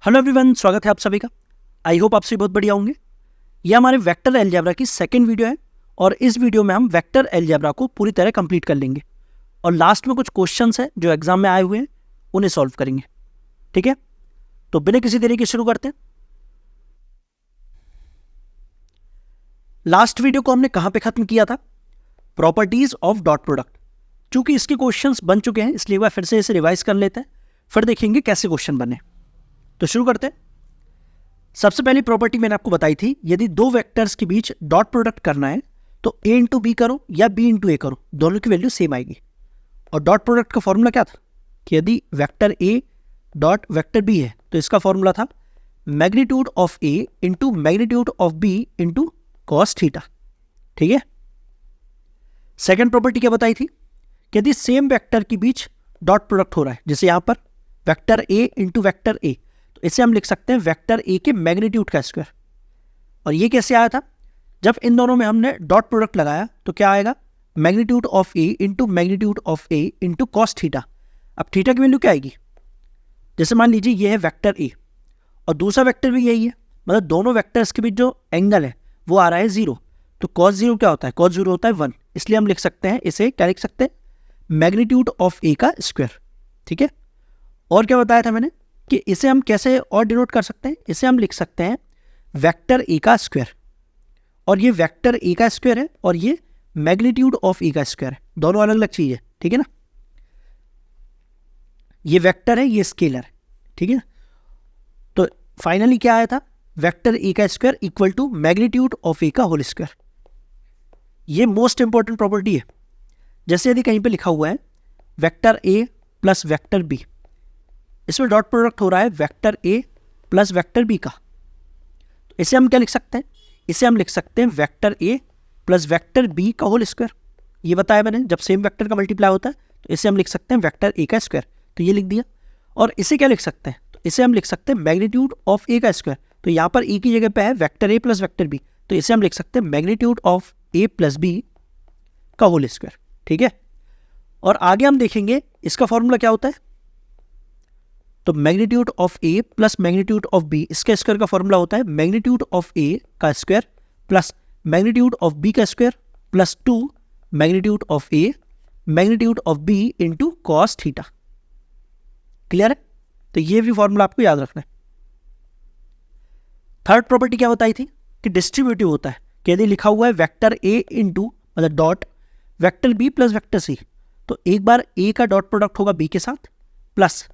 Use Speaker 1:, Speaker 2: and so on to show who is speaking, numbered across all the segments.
Speaker 1: Hello everyone, स्वागत है आप सभी का। आई होप आप सभी बहुत बढ़िया होंगे। यह हमारे वेक्टर अलजेब्रा की सेकंड वीडियो है और इस वीडियो में हम वेक्टर अलजेब्रा को पूरी तरह कंप्लीट कर लेंगे और लास्ट में कुछ क्वेश्चंस हैं जो एग्जाम में आए हुए हैं उन्हें सॉल्व करेंगे। ठीक है, तो बिना किसी देरी के शुरू करते हैं। लास्ट वीडियो को हमने कहां पे खत्म किया था? Properties of dot product. चूंकि इसके क्वेश्चंस बन चुके हैं इसलिए एक बार फिर से इसे रिवाइज कर लेते हैं, फिर देखेंगे कैसे क्वेश्चन बने। तो शुरू करते हैं। सबसे पहली प्रॉपर्टी मैंने आपको बताई थी, यदि दो वेक्टर्स के बीच डॉट प्रोडक्ट करना है तो a इंटू बी करो या b इंटू ए करो, दोनों की वैल्यू सेम आएगी। और डॉट प्रोडक्ट का फॉर्मूला क्या था कि यदि vector a dot vector b है तो इसका फॉर्मूला था magnitude of a into magnitude of b into cos theta. ठीक है। सेकेंड प्रॉपर्टी क्या बताई थी कि यदि सेम वेक्टर के बीच डॉट प्रोडक्ट हो रहा है, जैसे यहां पर vector a into vector a, तो इसे हम लिख सकते हैं वेक्टर ए के मैग्नीट्यूड का स्क्वायर। और ये कैसे आया था? जब इन दोनों में हमने डॉट प्रोडक्ट लगाया तो क्या आएगा? Magnitude of A into magnitude of A into cos theta. अब थीटा की वैल्यू क्या आएगी? जैसे मान लीजिए ये है वेक्टर ए और दूसरा वेक्टर भी यही है, मतलब दोनों वेक्टर्स के बीच जो एंगल है वो आ रहा है 0, तो कॉस 0 क्या होता है? कॉस 0 होता है 1, इसलिए हम लिख सकते हैं इसे, क्या लिख सकते हैं? मैग्नीट्यूड ऑफ ए का स्क्वायर। ठीक है। और क्या बताया था मैंने कि इसे हम कैसे और डिनोट कर सकते हैं? इसे हम लिख सकते हैं वेक्टर ए का स्क्वायर, और ये वेक्टर ए का स्क्वायर है और ये मैग्नीट्यूड ऑफ ए का स्क्वायर है, दोनों अलग अलग चीज है। ठीक है ना, ये वेक्टर है ये स्केलर है। ठीक है, तो फाइनली क्या आया था? वेक्टर ए का square equal to magnitude of A का होल स्क्वायर। ये मोस्ट इंपॉर्टेंट प्रॉपर्टी है। जैसे यदि कहीं पे लिखा हुआ है vector A plus vector B, इसमें डॉट प्रोडक्ट हो रहा है vector A plus vector B का, तो इसे हम क्या लिख सकते हैं? इसे हम लिख सकते हैं vector A plus vector B का होल स्क्वायर। ये बताया मैंने, जब सेम वेक्टर का मल्टीप्लाई होता है तो इसे हम लिख सकते हैं वेक्टर ए का स्क्वायर, तो ये लिख दिया। और इसे क्या लिख सकते हैं? तो इसे हम लिख सकते हैं मैग्नीट्यूड ऑफ ए का स्क्वायर, तो यहाँ पर ए की जगह पे है vector A plus vector B, तो इसे हम लिख सकते हैं magnitude of A plus B का होल स्क्वायर। ठीक है। और आगे हम देखेंगे इसका फॉर्मूला क्या होता है। तो magnitude of A plus magnitude of B, इसका स्क्वायर का फॉर्मूला होता है मैग्नीट्यूड ऑफ ए का square plus magnitude of B का square plus 2 magnitude of A magnitude of B into cos theta. Clear है? तो ये भी फॉर्मूला आपको याद रखना है। थर्ड प्रॉपर्टी क्या बताई थी कि डिस्ट्रीब्यूटिव होता है, कि यदि लिखा हुआ है वेक्टर ए इंटू मतलब dot vector B plus vector C, तो एक बार ए का डॉट प्रोडक्ट होगा बी के साथ प्लस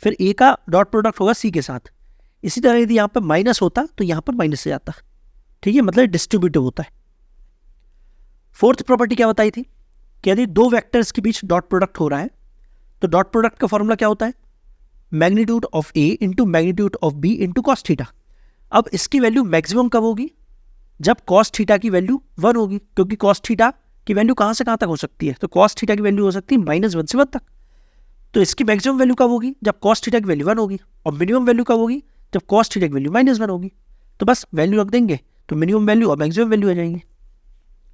Speaker 1: फिर ए का डॉट प्रोडक्ट होगा सी के साथ। इसी तरह यदि यहाँ पर माइनस होता तो यहाँ पर माइनस से जाता। ठीक है, मतलब डिस्ट्रीब्यूटिव होता है। फोर्थ प्रॉपर्टी क्या बताई थी कि यदि दो वेक्टर्स के बीच डॉट प्रोडक्ट हो रहा है तो डॉट प्रोडक्ट का फॉर्मूला क्या होता है? Magnitude of A into magnitude of B into cos theta. अब इसकी वैल्यू मैक्सिमम कब होगी? जब कॉस थीटा की वैल्यू 1 होगी, क्योंकि कॉस थीटा की वैल्यू कहाँ से कहाँ तक हो सकती है? तो कॉस थीटा की वैल्यू हो सकती है -1 से 1 तक। तो इसकी मैक्सिमम वैल्यू कब होगी? जब कॉस थीटा की वैल्यू 1 होगी। और मिनिमम वैल्यू कब होगी? जब कॉस थीटा की वैल्यू -1 होगी। तो बस वैल्यू रख देंगे तो मिनिमम वैल्यू और मैक्सिमम वैल्यू आ जाएंगे।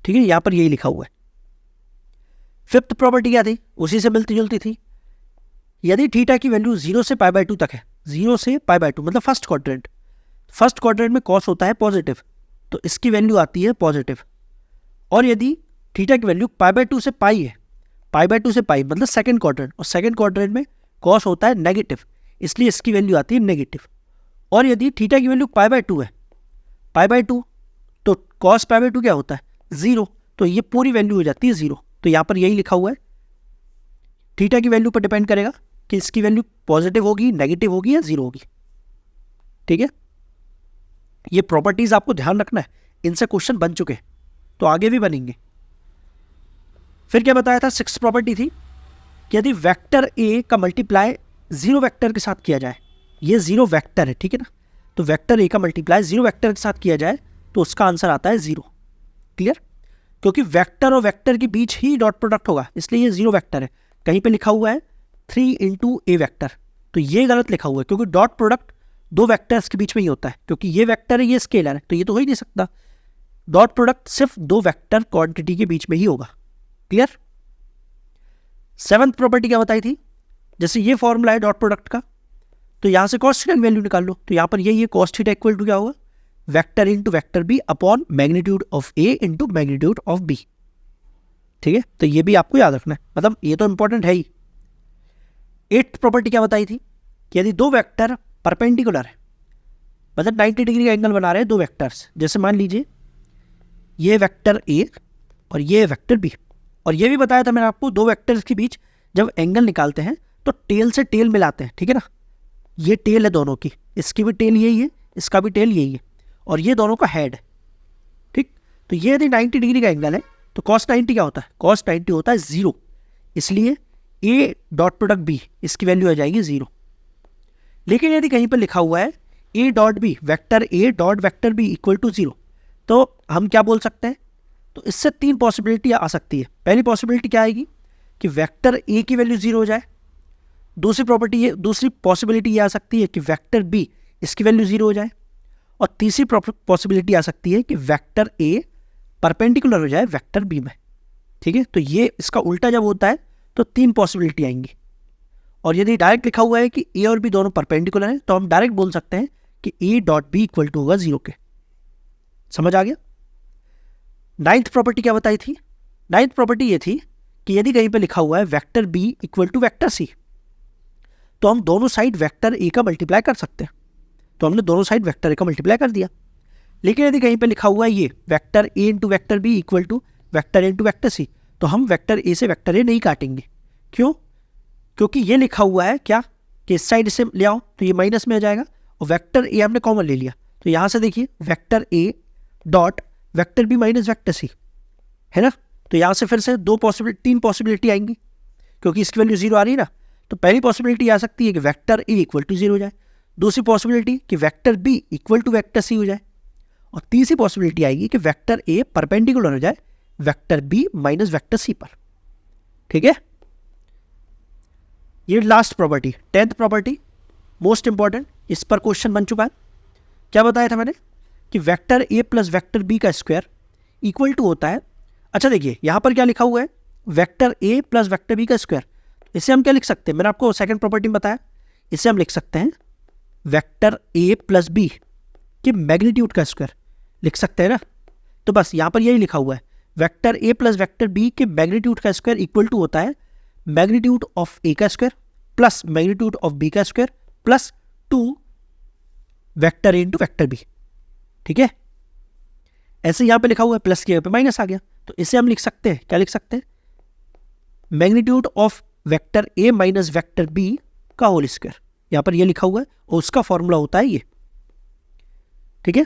Speaker 1: ठीक है, यहाँ पर यही लिखा हुआ है। फिफ्थ प्रॉपर्टी क्या थी? उसी से मिलती जुलती थी। यदि थीटा की वैल्यू 0 से π/2 तक है, 0 से π/2 मतलब फर्स्ट क्वाड्रेंट में कॉस होता है पॉजिटिव, तो इसकी वैल्यू आती है पॉजिटिव। और यदि थीटा की वैल्यू π/2 से पाई है, π/2 से पाई मतलब सेकंड क्वाड्रेंट, और सेकंड क्वाड्रेंट में कॉस होता है नेगेटिव, इसलिए इसकी वैल्यू आती है नेगेटिव। और यदि थीटा की वैल्यू π/2 है, π/2 तो कॉस π/2 क्या होता है? 0, तो ये पूरी वैल्यू हो जाती है 0। तो यहाँ पर यही लिखा हुआ है, थीटा की वैल्यू पर डिपेंड करेगा कि इसकी वैल्यू पॉजिटिव होगी, नेगेटिव होगी या 0 होगी। ठीक है, ये प्रॉपर्टीज आपको ध्यान रखना है, इनसे क्वेश्चन बन चुके हैं तो आगे भी बनेंगे। फिर क्या बताया था? सिक्स्थ प्रॉपर्टी थी कि यदि वेक्टर ए का मल्टीप्लाई 0 वेक्टर के साथ किया जाए, ये 0 वेक्टर है, ठीक है ना, तो वेक्टर ए का मल्टीप्लाई 0 वेक्टर के साथ किया जाए तो उसका आंसर आता है 0। क्लियर? क्योंकि वेक्टर और वेक्टर के बीच ही डॉट प्रोडक्ट होगा, इसलिए ये 0 वेक्टर है। कहीं पे लिखा हुआ है 3 इंटू ए वेक्टर, तो ये गलत लिखा हुआ है, क्योंकि डॉट प्रोडक्ट दो वेक्टर्स के बीच में ही होता है, क्योंकि ये वेक्टर है ये स्केलर है, तो ये तो हो ही नहीं सकता। डॉट प्रोडक्ट सिर्फ दो वेक्टर क्वांटिटी के बीच में ही होगा। क्लियर? सेवंथ प्रॉपर्टी क्या बताई थी? जैसे ये फॉर्मूला है डॉट प्रोडक्ट का, तो यहाँ से कॉस थीटा की वैल्यू निकाल लो। तो यहाँ पर यही है कॉस थीटा इक्वल टू क्या होगा, vector into vector B upon magnitude of A into magnitude of B. ठीक है, तो ये भी आपको याद रखना है, मतलब ये तो इंपॉर्टेंट है ही। 8th प्रॉपर्टी क्या बताई थी कि यदि दो वेक्टर परपेंडिकुलर है, मतलब 90 डिग्री का एंगल बना रहे हैं दो वेक्टर्स, जैसे मान लीजिए ये वेक्टर ए और ये वेक्टर बी, और ये भी बताया था मैंने आपको दो वेक्टर्स के बीच जब एंगल निकालते हैं तो टेल से टेल मिलाते हैं। ठीक है ना, ये टेल है दोनों की, इसकी भी टेल यही है, इसका भी टेल यही है, और ये दोनों का हेड है। ठीक, तो ये यदि 90 डिग्री का एंगल है तो cos 90 क्या होता है, cos 90 होता है 0, इसलिए a डॉट प्रोडक्ट b इसकी वैल्यू आ जाएगी 0। लेकिन यदि कहीं पर लिखा हुआ है a dot b vector a dot vector b equal to 0, तो हम क्या बोल सकते हैं, तो इससे 3 पॉसिबिलिटी आ सकती है। पहली पॉसिबिलिटी क्या आएगी कि वेक्टर a की वैल्यू 0 हो जाए, दूसरी पॉसिबिलिटी ये आ सकती है कि वेक्टर b इसकी वैल्यू 0 हो जाए, और तीसरी पॉसिबिलिटी आ सकती है कि वेक्टर a परपेंडिकुलर हो जाए वेक्टर b में। ठीक है, तो ये इसका उल्टा जब होता है तो 3 पॉसिबिलिटी आएंगी। और यदि डायरेक्ट लिखा हुआ है कि a और b दोनों परपेंडिकुलर हैं तो हम डायरेक्ट बोल सकते हैं कि a dot b equal to होगा 0 के। समझ आ गया। 9th प्रॉपर्टी क्या बताई थी, 9th प्रॉपर्टी ये थी कि यदि कहीं पे लिखा हुआ है vector b equal to vector c, तो हम दोनों साइड वेक्टर a का मल्टीप्लाई कर सकते हैं। तो हमने दोनों साइड वेक्टर a का मल्टीप्लाई कर दिया। लेकिन यदि कहीं पे लिखा हुआ है ये vector a into vector b equal to vector into vector c, तो हम वेक्टर a से वेक्टर a नहीं काटेंगे। क्यों, क्योंकि ये लिखा हुआ है क्या कि इस साइड से ले आओ तो ये माइनस में आ जाएगा, और वेक्टर a हमने कॉमन ले लिया, तो यहाँ से देखिए vector a dot vector b minus vector c है ना। तो यहाँ से फिर से 3 पॉसिबिलिटी आएंगी, क्योंकि इसकी वैल्यू 0 आ रही है ना। तो पहली पॉसिबिलिटी आ सकती है कि वेक्टर a इक्वल टू 0 हो जाए, दूसरी पॉसिबिलिटी कि vector b equal to vector c हो जाए, और तीसरी पॉसिबिलिटी आएगी कि वेक्टर a परपेंडिकुलर हो जाए vector b minus vector c पर। ठीक है, ये last property 10th property most important, इस पर क्वेश्चन बन चुका है। क्या बताया था मैंने कि vector a plus vector b का स्क्वायर इक्वल टू होता है, अच्छा देखिए यहाँ पर क्या लिखा हुआ है, vector a plus vector b का स्क्वायर, इसे हम क्या लिख सकते हैं, मैंने आपको सेकंड प्रॉपर्टी में बताया, इसे हम लिख सकते हैं वेक्टर a प्लस b के मैग्नीट्यूड का स्क्वायर लिख सकते हैं ना। तो बस यहाँ पर यही लिखा हुआ है, vector a plus vector b के मैग्नीट्यूड का स्क्वायर इक्वल टू होता है मैग्नीट्यूड ऑफ a का square plus magnitude of b का square plus 2 vector a into vector b। ठीक है, ऐसे यहाँ पे लिखा हुआ है, प्लस के यहाँ पे माइनस आ गया, तो इसे हम लिख सकते हैं, क्या लिख सकते हैं, magnitude of vector a minus vector b का होल स्क्वायर। यहाँ पर ये लिखा हुआ है और उसका फॉर्मूला होता है ये। ठीक है,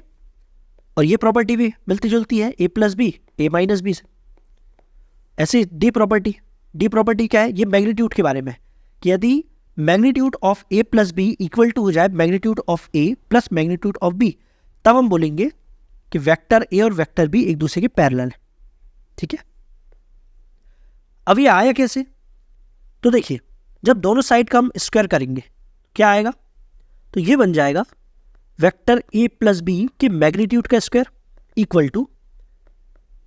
Speaker 1: और ये प्रॉपर्टी भी मिलती जुलती है a plus B A minus B से। ऐसे डी प्रॉपर्टी क्या है, ये मैग्नीट्यूड के बारे में, कि यदि magnitude of a plus B equal to हो जाए magnitude of a plus magnitude of b, तब हम बोलेंगे कि वेक्टर a और वेक्टर b एक दूसरे के पैरेलल है। ठीक है, अब ये आया कैसे, तो देखिए जब दोनों साइड का हम स्क्वायर करेंगे क्या आएगा, तो ये बन जाएगा वेक्टर a प्लस बी के मैग्नीट्यूड का square equal to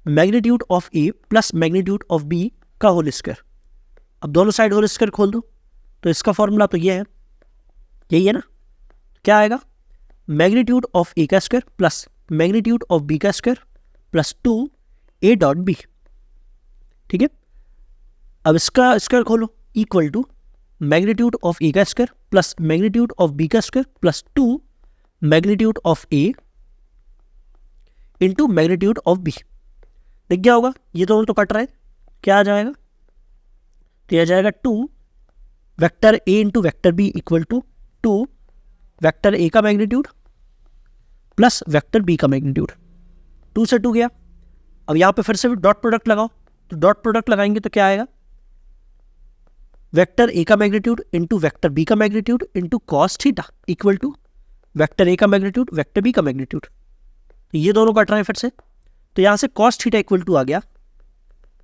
Speaker 1: magnitude of a plus magnitude of b का होल स्क्वायर। अब दोनों साइड होल स्क्वायर खोल दो तो इसका फॉर्मूला तो ये है, यही है ना। क्या आएगा, मैग्नीट्यूड ऑफ a का square plus magnitude of b का square plus 2 a dot b। ठीक है, अब इसका स्क्वायर खोलो equal to magnitude of a का square plus magnitude of b का square plus 2 magnitude of a into magnitude of b। दिख गया होगा, ये दोनों तो कट रहे हैं, क्या आ जाएगा, तो यह आ जाएगा 2 vector a into vector b equal to 2 vector a का मैग्नीट्यूड प्लस वेक्टर b का मैग्नीट्यूड। 2 से 2 गया, अब यहाँ पे फिर से डॉट प्रोडक्ट लगाओ, तो डॉट प्रोडक्ट लगाएंगे तो क्या आएगा, वेक्टर a का मैग्नीट्यूड इंटू वेक्टर b का magnitude into cos theta equal to vector a का मैग्नीट्यूड वेक्टर b का मैग्नीट्यूड। ये दोनों कट रहे हैं फिर से, तो यहाँ से कॉस थीटा इक्वल टू आ गया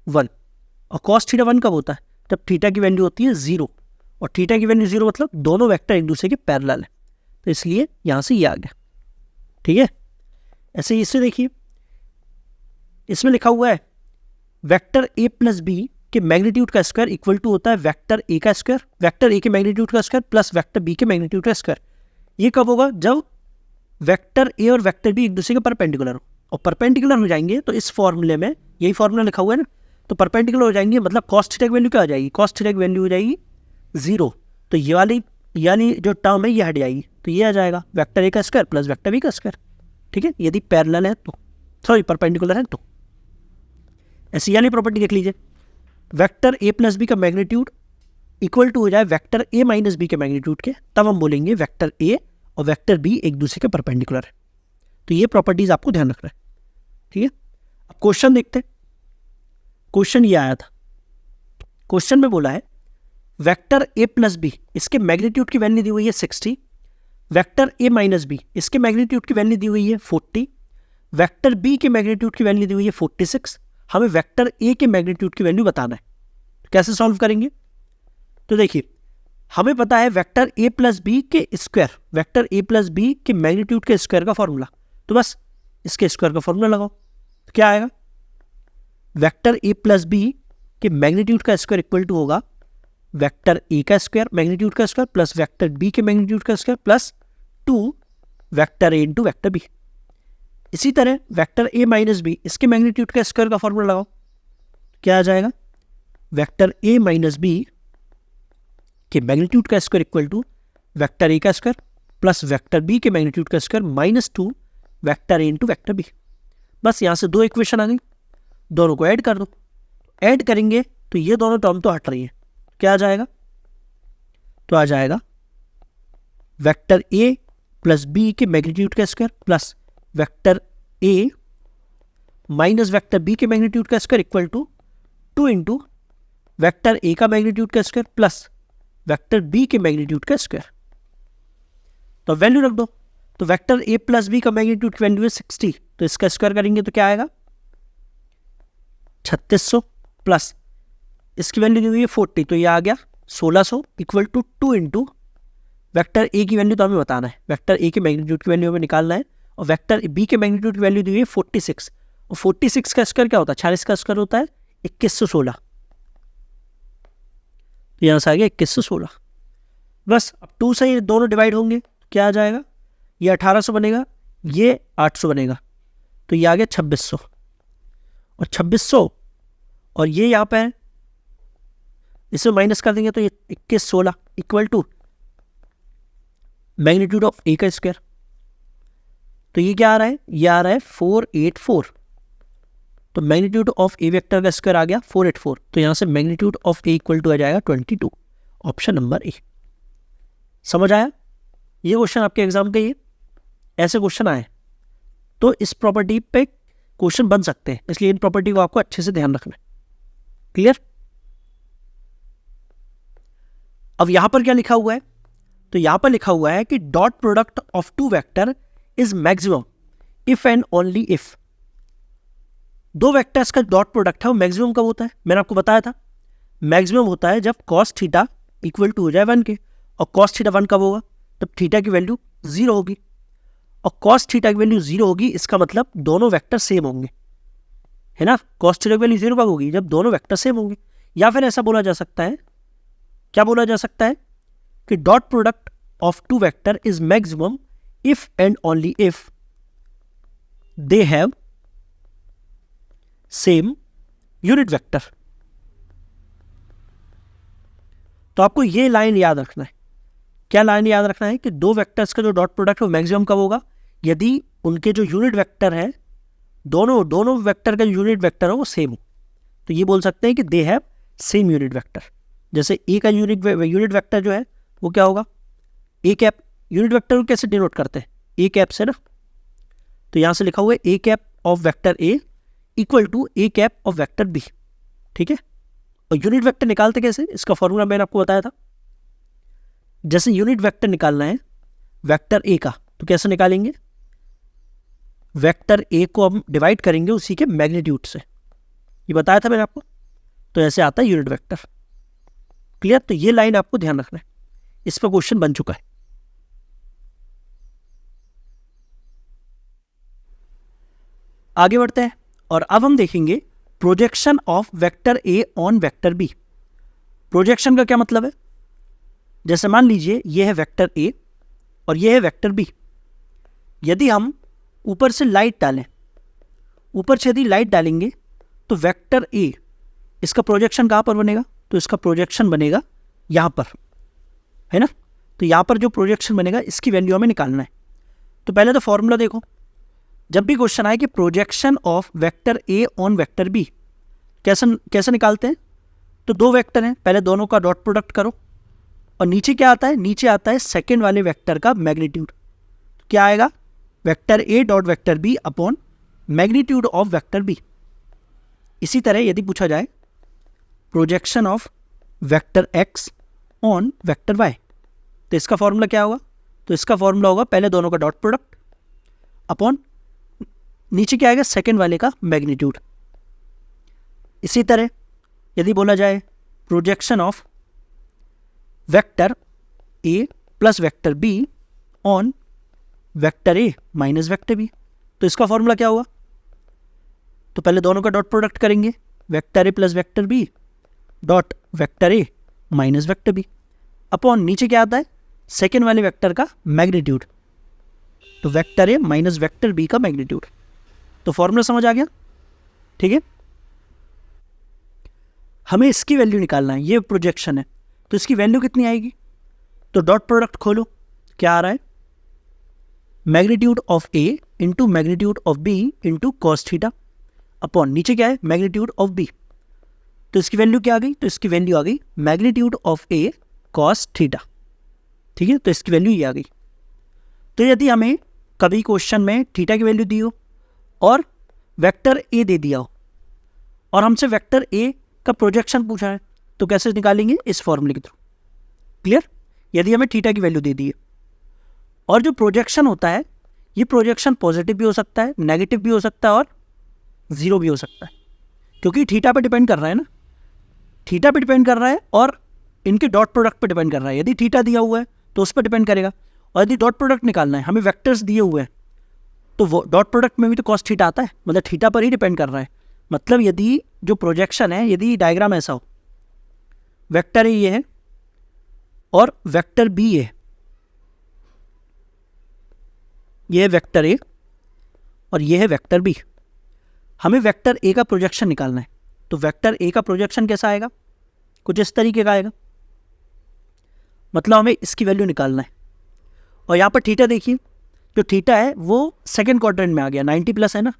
Speaker 1: 1, और कॉस थीटा 1 कब होता है, जब थीटा की वैल्यू होती है 0, और थीटा की वैल्यू 0 मतलब दोनों वेक्टर एक दूसरे के पैरेलल है, तो इसलिए यहाँ से ये आ गया। ठीक है, ऐसे इससे देखिए इसमें लिखा हुआ है वेक्टर a प्लस बी के मैग्नीट्यूड का स्क्वायर इक्वल टू होता है वेक्टर ए का स्क्वायर, वेक्टर ए के मैग्नीट्यूड का स्क्वायर प्लस वेक्टर बी के मैग्नीट्यूड का स्क्वायर। ये कब होगा? जब वेक्टर ए और वेक्टर बी एक दूसरे के परपेंडिकुलर हो, और परपेंडिकुलर हो जाएंगे तो इस फॉर्मूले में यही फॉर्मूला लिखा हुआ है ना, तो परपेंडिकुलर हो जाएंगे मतलब कॉस थीटा की वैल्यू क्या आ जाएगी? कॉस थीटा की वैल्यू हो जाएगी 0। तो ये वाली यानी जो टर्म है ये हट जाएगी, तो ये आ जाएगा वेक्टर ए का स्क्वायर प्लस वेक्टर बी का स्क्वायर। ठीक है, यदि पैरेलल है तो, सॉरी परपेंडिकुलर है तो। ऐसी वाली प्रॉपर्टी देख लीजिए, वेक्टर ए प्लस बी का मैग्नीट्यूड इक्वल टू हो जाए वेक्टर ए माइनस बी के मैग्नीट्यूड के, तब हम बोलेंगे वेक्टर ए और वेक्टर बी एक दूसरे के परपेंडिकुलर है। तो ये प्रॉपर्टीज आपको ध्यान रखना है। ठीक है, अब क्वेश्चन देखते हैं। क्वेश्चन ये आया था, क्वेश्चन में बोला है वेक्टर ए प्लस बी, इसके मैग्नीट्यूड की वैल्यू दी हुई है 60, वेक्टर ए माइनस बी, इसके मैग्नीट्यूड की वैल्यू दी हुई है 40, वेक्टर बी के मैग्नीट्यूड की वैल्यू दी हुई है 46। हमें वेक्टर ए के मैग्नीट्यूड की वैल्यू बताना है। कैसे सॉल्व करेंगे? तो देखिए, हमें पता है वेक्टर ए प्लस बी के square, vector A plus B के मैग्नीट्यूड के स्क्वायर का फॉर्मूला, तो बस इसके स्क्वायर का फॉर्मूला लगाओ। तो क्या आएगा? वेक्टर ए प्लस बी के मैग्नीट्यूड का स्क्वायर इक्वल टू होगा वेक्टर ए का स्क्वायर मैग्नीट्यूड का स्क्वायर प्लस वेक्टर बी के मैग्नीट्यूड का square plus 2 vector A into vector B. इसी तरह वेक्टर ए माइनस बी, इसके मैग्नीट्यूड का स्क्वायर का फॉर्मूला लगाओ। क्या आ जाएगा? वेक्टर ए माइनस बी के मैग्नीट्यूड का square equal to vector A का स्क्वायर प्लस वेक्टर बी के मैग्नीट्यूड का square minus 2 vector A into vector B. बस यहाँ से 2 इक्वेशन आ गई, दोनों को ऐड कर दो। ऐड करेंगे तो ये दोनों टर्म तो हट रही है, क्या आ जाएगा? तो आ जाएगा वेक्टर ए प्लस बी के मैग्नीट्यूड का square plus vector A minus vector B के मैग्नीट्यूड का square equal to 2 into vector A का मैग्नीट्यूड का स्क्वायर प्लस वेक्टर बी के मैग्नीट्यूड का स्क्वायर। तो वैल्यू रख दो। तो वेक्टर ए प्लस बी का मैग्नीट्यूड की वैल्यू है 60, तो इसका स्क्वायर करेंगे तो क्या आएगा? 3600 प्लस इसकी वैल्यू दी हुई है 40, तो ये आ गया 1600 equal to 2 into vector A की वैल्यू तो हमें बताना है, वेक्टर ए के मैग्नीट्यूड की वैल्यू हमें निकालना है, और वेक्टर बी के मैग्नीट्यूड की वैल्यू दी हुई है 46, और 46 का स्क्वायर क्या होता है? 46 का स्क्वायर होता है 2116। तो यहाँ से आ गया 2116। बस अब 2 से ये दोनों डिवाइड होंगे तो क्या आ जाएगा? ये 1800 बनेगा, ये 800 बनेगा, तो ये आ गया 2600, और 2600 और ये यहाँ पे है, इसे माइनस कर देंगे तो ये 2116 equal to magnitude of A का स्क्वायर। तो ये क्या आ रहा है? ये आ रहा है 484। तो मैग्नीट्यूड ऑफ ए वेक्टर का स्क्वायर आ गया 484, तो यहाँ से magnitude of A equal to आ जाएगा 22, ऑप्शन नंबर ए। समझ आया? ये क्वेश्चन आपके एग्जाम के, ये ऐसे क्वेश्चन आए तो इस प्रॉपर्टी पे क्वेश्चन बन सकते हैं, इसलिए इन प्रॉपर्टी को आपको अच्छे से ध्यान रखना है। क्लियर? अब यहां पर क्या लिखा हुआ है? तो यहां पर लिखा हुआ है कि dot product of 2 vector is maximum if and only if. 2 vectors का डॉट प्रोडक्ट है, वो मैक्सिमम कब होता है? मैंने आपको बताया था, मैक्सिमम होता है जब कॉस थीटा इक्वल टू हो जाए 1 के, और कॉस थीटा 1 कब होगा? तब थीटा की वैल्यू 0 होगी, और कॉस थीटा की वैल्यू 0 होगी, इसका मतलब दोनों वेक्टर सेम होंगे, है ना? कॉस थीटा की वैल्यू 0 कब होगी? जब दोनों वेक्टर सेम होंगे। या फिर ऐसा बोला जा सकता है, क्या बोला जा सकता है कि dot product of 2 vector is maximum if and only if they have same unit vector. तो आपको ये लाइन याद रखना है। क्या लाइन याद रखना है? कि 2 वेक्टर्स का जो डॉट प्रोडक्ट है वो मैक्सिमम कब होगा? यदि उनके जो यूनिट वेक्टर है, दोनों वेक्टर का यूनिट वेक्टर है वो सेम हो। तो ये बोल सकते हैं कि they have same unit vector. जैसे ए का यूनिट वेक्टर जो है वो क्या होगा? A cap. यूनिट वेक्टर को कैसे डिनोट करते हैं? ए कैप से ना। तो यहां से लिखा हुआ है A cap of vector A equal to A cap of vector B. ठीक है, और यूनिट वेक्टर निकालते कैसे? इसका फॉर्मूला मैंने आपको बताया था। जैसे यूनिट वेक्टर निकालना है वेक्टर ए का, तो कैसे निकालेंगे? वेक्टर ए को हम डिवाइड करेंगे उसी के मैग्नीट्यूड से, ये बताया था मैंने आपको। तो ऐसे आता है यूनिट वेक्टर। क्लियर? तो ये लाइन आपको ध्यान रखना है, इस पर क्वेश्चन बन चुका है। आगे बढ़ते हैं और अब हम देखेंगे projection of vector A on vector B. Projection का क्या मतलब है? जैसे मान लीजिए ये है वेक्टर ए और ये है वेक्टर बी। यदि हम ऊपर से लाइट डालें, ऊपर से यदि लाइट डालेंगे तो वेक्टर ए, इसका प्रोजेक्शन कहाँ पर बनेगा? तो इसका प्रोजेक्शन बनेगा यहाँ पर, है ना। तो यहाँ पर जो प्रोजेक्शन बनेगा इसकी वैल्यू हमें निकालना है। तो पहले तो फॉर्मूला देखो, जब भी क्वेश्चन आए कि projection of vector A on vector B, कैसे निकालते हैं? तो दो वेक्टर हैं, पहले दोनों का डॉट प्रोडक्ट करो और नीचे क्या आता है? नीचे आता है सेकेंड वाले वेक्टर का मैग्नीट्यूड। तो क्या आएगा? Vector A dot vector B upon magnitude of vector B. इसी तरह यदि पूछा जाए projection of vector X on vector Y, तो इसका फॉर्मूला क्या होगा? तो इसका फॉर्मूला होगा पहले दोनों का डॉट प्रोडक्ट अपॉन नीचे क्या आएगा? सेकेंड वाले का मैग्नीट्यूड। इसी तरह यदि बोला जाए projection of vector A plus vector B on vector A minus vector B, तो इसका फॉर्मूला क्या होगा? तो पहले दोनों का डॉट प्रोडक्ट करेंगे, vector A plus vector B dot vector A minus vector B upon नीचे क्या आता है? सेकेंड वाले वेक्टर का मैग्नीट्यूड, तो vector A minus vector B का मैग्नीट्यूड। तो फॉर्मूला समझ आ गया? ठीक है। हमें इसकी वैल्यू निकालना है, ये प्रोजेक्शन है, तो इसकी वैल्यू कितनी आएगी? तो डॉट प्रोडक्ट खोलो, क्या आ रहा है? Magnitude of A into magnitude of B into cos theta upon नीचे क्या है? Magnitude of B. तो इसकी वैल्यू क्या आ गई? तो इसकी वैल्यू आ गई magnitude of A cos theta. ठीक है, तो इसकी वैल्यू ये आ गई। तो यदि हमें कभी क्वेश्चन में थीटा की वैल्यू दी हो और वेक्टर ए दे दिया हो और हमसे वेक्टर ए का प्रोजेक्शन पूछा है, तो कैसे निकालेंगे? इस फॉर्मूले के थ्रू। क्लियर? यदि हमें थीटा की वैल्यू दे दी है और जो प्रोजेक्शन होता है, ये प्रोजेक्शन पॉजिटिव भी हो सकता है, नेगेटिव भी हो सकता है और जीरो भी हो सकता है, क्योंकि थीटा पे डिपेंड कर रहा है ना, थीटा पे डिपेंड कर रहा है और इनके डॉट प्रोडक्ट पे डिपेंड कर रहा है। यदि थीटा दिया हुआ है तो उस पर डिपेंड करेगा, और यदि डॉट प्रोडक्ट निकालना है, हमें वेक्टर्स दिए हुए हैं, तो वो डॉट प्रोडक्ट में भी तो कॉस थीटा आता है, मतलब थीटा पर ही डिपेंड कर रहा है। मतलब यदि जो प्रोजेक्शन है, यदि डायग्राम ऐसा हो, वेक्टर ए ये है और वेक्टर बी ये है वेक्टर ए और ये है वेक्टर बी, हमें वेक्टर ए का प्रोजेक्शन निकालना है। तो वेक्टर ए का प्रोजेक्शन कैसा आएगा? कुछ इस तरीके का आएगा, मतलब हमें इसकी वैल्यू निकालना है। और यहाँ पर थीटा देखिए, जो थीटा है वो सेकंड क्वाड्रेंट में आ गया, 90 प्लस है ना,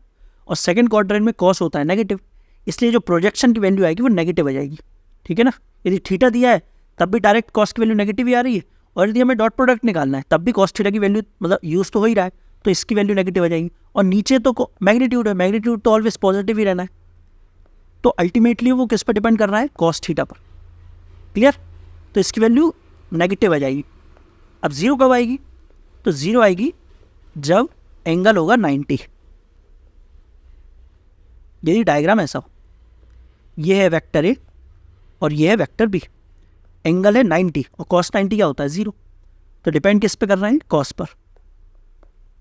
Speaker 1: और सेकंड क्वाड्रेंट में कॉस होता है नेगेटिव, इसलिए जो प्रोजेक्शन की वैल्यू आएगी वो नेगेटिव आ जाएगी। ठीक है ना। यदि थीटा दिया है तब भी डायरेक्ट कॉस की वैल्यू नेगेटिव ही आ रही है, और यदि हमें डॉट प्रोडक्ट निकालना है तब भी कॉस थीटा की वैल्यू मतलब यूज़ तो हो ही रहा है, तो इसकी वैल्यू नेगेटिव आ जाएगी। और नीचे तो मैग्नीट्यूड है, मैग्नीट्यूड तो ऑलवेज पॉजिटिव ही रहना है, तो अल्टीमेटली वो किस पर डिपेंड कर रहा है? कॉस थीटा पर। क्लियर? तो इसकी वैल्यू नेगेटिव आ जाएगी। अब जीरो कब आएगी? तो जीरो आएगी जब एंगल होगा 90। यदि डायग्राम ऐसा हो, ये है वेक्टर ए और ये है वेक्टर बी, एंगल है 90 और कॉस 90 क्या होता है? जीरो। तो डिपेंड किस पे कर रहे हैं? कॉस पर।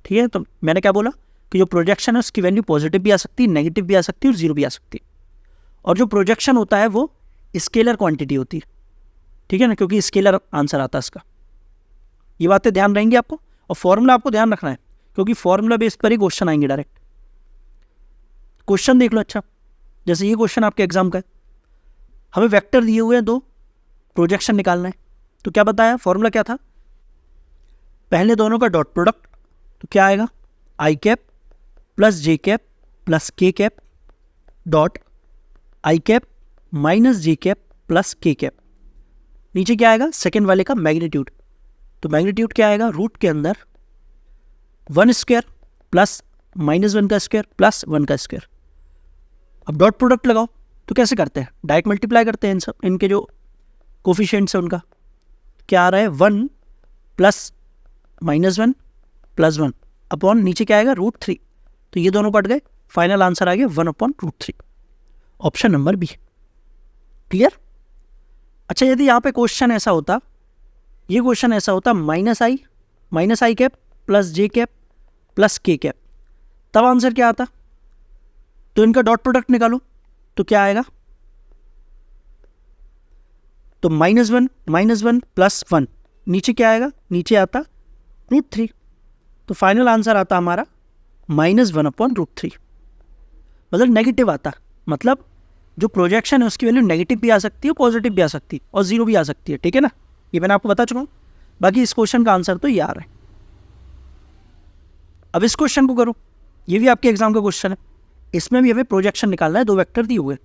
Speaker 1: ठीक है, तो मैंने क्या बोला कि जो प्रोजेक्शन है उसकी वैल्यू पॉजिटिव भी आ सकती है, नेगेटिव भी आ सकती है और जीरो भी आ सकती है। और जो प्रोजेक्शन होता है वो स्केलर क्वांटिटी होती है। ठीक है ना, क्योंकि स्केलर आंसर आता है इसका। ये बातें ध्यान रहेंगी आपको, और फॉर्मूला आपको ध्यान रखना है, क्योंकि फॉर्मूला बेस पर ही क्वेश्चन आएंगे डायरेक्ट। क्वेश्चन देख लो। अच्छा, जैसे ये क्वेश्चन आपके एग्जाम का है, हमें वेक्टर दिए हुए हैं दो, प्रोजेक्शन निकालना है। तो क्या बताया? फॉर्मूला क्या था? पहले दोनों का डॉट प्रोडक्ट, तो क्या आएगा? आई कैप प्लस जे कैप प्लस के cap dot I cap minus J cap plus के कैप। नीचे क्या आएगा? सेकेंड वाले का मैग्नीट्यूड। तो मैग्नीट्यूड क्या आएगा? रूट के अंदर 1 स्क्वायर प्लस -1 का स्क्वायर प्लस 1 का स्क्वायर। अब डॉट प्रोडक्ट लगाओ, तो कैसे करते हैं? डायरेक्ट मल्टीप्लाई करते हैं इनके जो कोफिशिएंट्स है उनका। क्या आ रहा है? 1 प्लस -1 प्लस 1 अपॉन नीचे क्या आएगा? √3। तो ये दोनों कट गए, फाइनल आंसर आ गया 1/√3, ऑप्शन नंबर बी। क्लियर? अच्छा, यदि यहाँ पे क्वेश्चन ऐसा होता, ये क्वेश्चन ऐसा होता -i cap plus J cap plus के कैप, तब आंसर क्या आता? तो इनका डॉट प्रोडक्ट निकालो, तो क्या आएगा, तो -1 प्लस 1, नीचे क्या आएगा, नीचे आता √3, तो फाइनल आंसर आता हमारा -1/√3, मतलब नेगेटिव आता, मतलब जो प्रोजेक्शन है उसकी वैल्यू नेगेटिव भी आ सकती है, पॉजिटिव भी आ सकती है और 0 भी आ सकती है, ठीक है ना, ये मैंने आपको बता चुका हूँ। बाकी इस क्वेश्चन का आंसर तो ये आ रहा है। अब इस क्वेश्चन को करो, ये भी आपके एग्जाम का क्वेश्चन है, इसमें भी हमें प्रोजेक्शन निकालना है, 2 वेक्टर दिए हुए,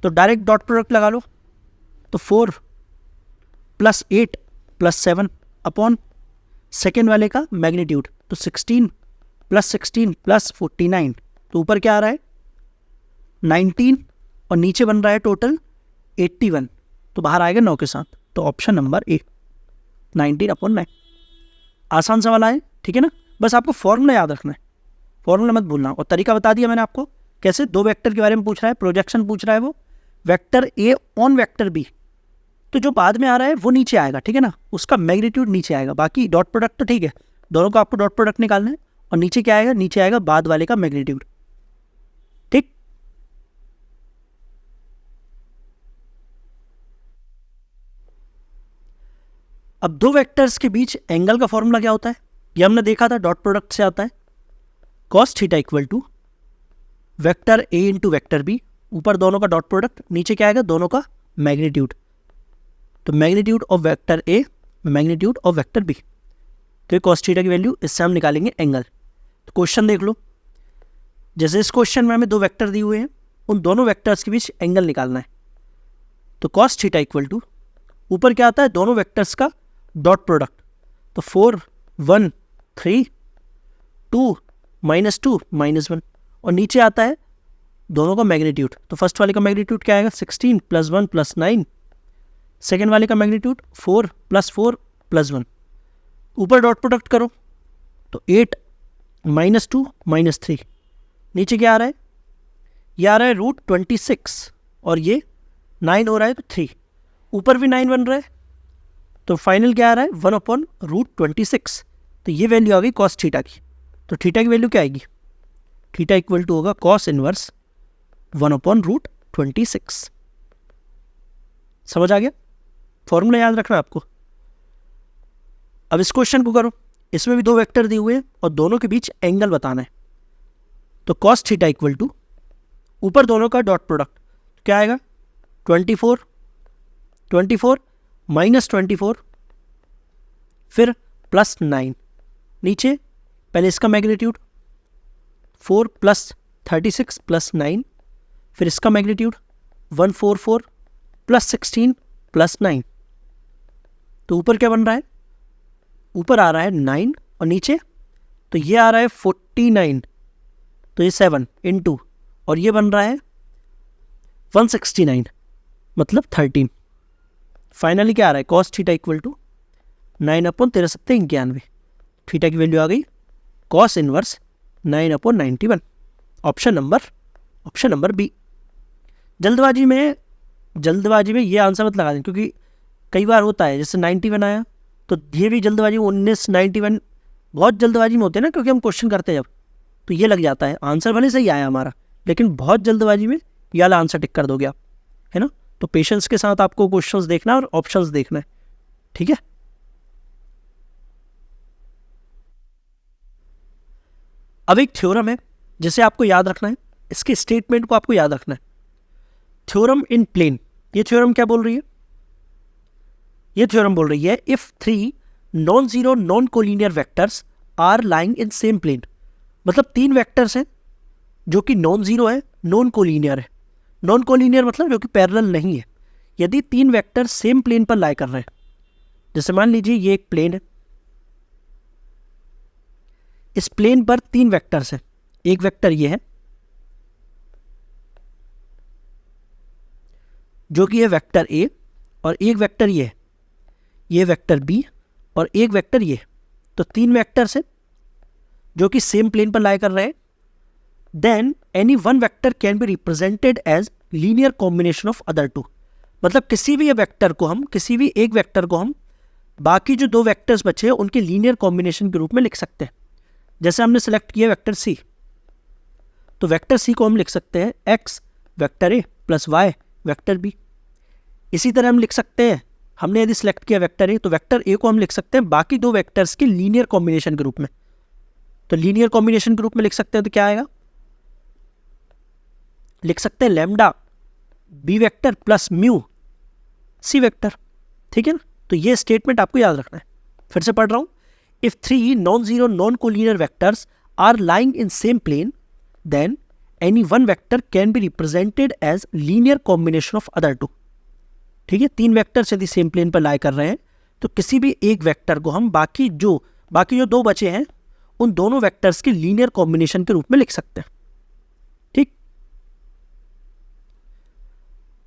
Speaker 1: तो डायरेक्ट डॉट प्रोडक्ट लगा लो, तो 4 + 8 + 7 अपॉन सेकेंड वाले का मैग्नीट्यूड, तो 16 + 16 + 49, तो ऊपर क्या आ रहा है 19 और नीचे बन रहा है टोटल 81, तो बाहर आएगा 9 के साथ, तो ऑप्शन नंबर ए 19/9। आसान सवाल आए, ठीक है ना, बस आपको फॉर्मूला याद रखना है, फॉर्मूला मत भूलना, और तरीका बता दिया मैंने आपको कैसे, 2 वेक्टर के बारे में पूछ रहा है, प्रोजेक्शन पूछ रहा है वो, vector A on vector B, तो जो बाद में आ रहा है वो नीचे आएगा, ठीक है ना, उसका मैग्नीट्यूड नीचे आएगा, बाकी डॉट प्रोडक्ट तो ठीक है, दोनों को आपको डॉट प्रोडक्ट निकालना है, और नीचे क्या आएगा, नीचे आएगा बाद वाले का मैग्नीट्यूड, ठीक। अब 2 वेक्टर्स के बीच एंगल का फॉर्मूला क्या होता है, ये हमने देखा था, डॉट प्रोडक्ट से आता है, cos theta equal to vector A into vector B, ऊपर दोनों का डॉट प्रोडक्ट, नीचे क्या आएगा, दोनों का मैग्नीट्यूड, तो magnitude of vector A magnitude of vector B, तो ये cos थीटा की वैल्यू, इससे हम निकालेंगे एंगल। तो क्वेश्चन देख लो, जैसे इस क्वेश्चन में हमें 2 वेक्टर दिए हुए हैं, उन दोनों वेक्टर्स के बीच एंगल निकालना है, तो cos थीटा इक्वल टू ऊपर क्या आता है, दोनों वेक्टर्स का डॉट प्रोडक्ट, तो 4 1 3 2 -2 -1, और नीचे आता है दोनों का मैग्नीट्यूड, तो फर्स्ट वाले का मैग्नीट्यूड क्या आएगा 16 + 1 + 9, सेकेंड वाले का मैग्नीट्यूड 4 + 4 + 1, ऊपर डॉट प्रोडक्ट करो तो 8 -2 -3, नीचे क्या आ रहा है, ये आ रहा है √26 और ये 9 हो रहा है तो 3, ऊपर भी 9 बन रहा है, तो फाइनल क्या आ रहा है 1/√26, तो ये वैल्यू आ गई cos थीटा की, तो थीटा की वैल्यू क्या आएगी, थीटा इक्वल टू होगा cos इनवर्स 1/√26। समझ आ गया, फॉर्मूला याद रखना आपको। अब इस क्वेश्चन को करो, इसमें भी 2 वेक्टर दिए हुए हैं और दोनों के बीच एंगल बताना है, तो cos थीटा इक्वल टू ऊपर दोनों का डॉट प्रोडक्ट क्या आएगा 24 -24 फिर +9, नीचे पहले इसका मैग्नीट्यूड 4 + 36 + 9, फिर इसका मैग्नीट्यूड 144 + 16 + 9, तो ऊपर क्या बन रहा है, ऊपर आ रहा है 9 और नीचे, तो ये आ रहा है 49, तो ये 7 × और ये बन रहा है 169 मतलब 13, फाइनली क्या आ रहा है cos theta equal to 9/93 theta की वैल्यू आ गई cos inverse 9/91, option number B. जल्दबाजी में ये आंसर मत लगा दें, क्योंकि कई बार होता है जैसे 91 आया तो ये भी जल्दबाजी 1991, बहुत जल्दबाजी में होते हैं ना, क्योंकि हम क्वेश्चन करते हैं जब, तो ये लग जाता है, आंसर भले सही आया हमारा, लेकिन बहुत जल्दबाजी में ये वाला आंसर टिक कर दोगे आप, है ना, तो पेशेंस के साथ आपको क्वेश्चंस देखना और ऑप्शंस देखना है, ठीक है। अब एक थ्योरम है जिसे आपको याद रखना है, इसके स्टेटमेंट को आपको याद रखना है, थ्योरम इन प्लेन। ये थ्योरम क्या बोल रही है, ये थ्योरम बोल रही है if 3 non zero non collinear vectors are lying in same plane, मतलब 3 वेक्टर्स हैं जो कि नॉन जीरो है, नॉन कोलिनियर है, नॉन कोलिनियर मतलब जो कि पैरेलल नहीं है, यदि 3 वेक्टर सेम प्लेन पर लाई कर रहे हैं, जैसे मान लीजिए ये एक प्लेन है, इस प्लेन पर 3 वेक्टर्स हैं, एक वेक्टर ये है जो कि है वेक्टर ए, और एक वेक्टर ये वेक्टर बी, और एक वेक्टर ये, तो 3 वेक्टर्स हैं जो कि सेम प्लेन पर लाई कर रहे हैं, then any one vector can be represented as linear combination of other 2, मतलब किसी भी एक वेक्टर को हम बाकी जो 2 वेक्टर्स बचे हैं उनके लीनियर कॉम्बिनेशन के रूप में लिख सकते हैं। जैसे हमने सेलेक्ट किया वेक्टर सी, तो वेक्टर सी को हम लिख सकते हैं x vector A plus Y vector B. इसी तरह हम लिख सकते हैं, हमने यदि सिलेक्ट किया वेक्टर ए तो वेक्टर ए को हम लिख सकते हैं बाकी दो वेक्टर्स के लीनियर कॉम्बिनेशन के रूप में। तो लीनियर कॉम्बिनेशन के रूप में लिख सकते हैं तो क्या आएगा, लिख सकते हैं lambda B vector plus mu C vector. ठीक है ना, तो ये स्टेटमेंट आपको याद रखना है। फिर से पढ़ रहा हूं, if 3 non zero non collinear vectors are lying in same plane then any one vector can be represented as linear combination of other two. ठीक है, 3 वेक्टर्स यदि सेम प्लेन पर लाई कर रहे हैं तो किसी भी एक वेक्टर को हम बाकी जो 2 बचे हैं उन दोनों वेक्टर्स के लीनियर कॉम्बिनेशन के रूप में लिख सकते हैं। ठीक,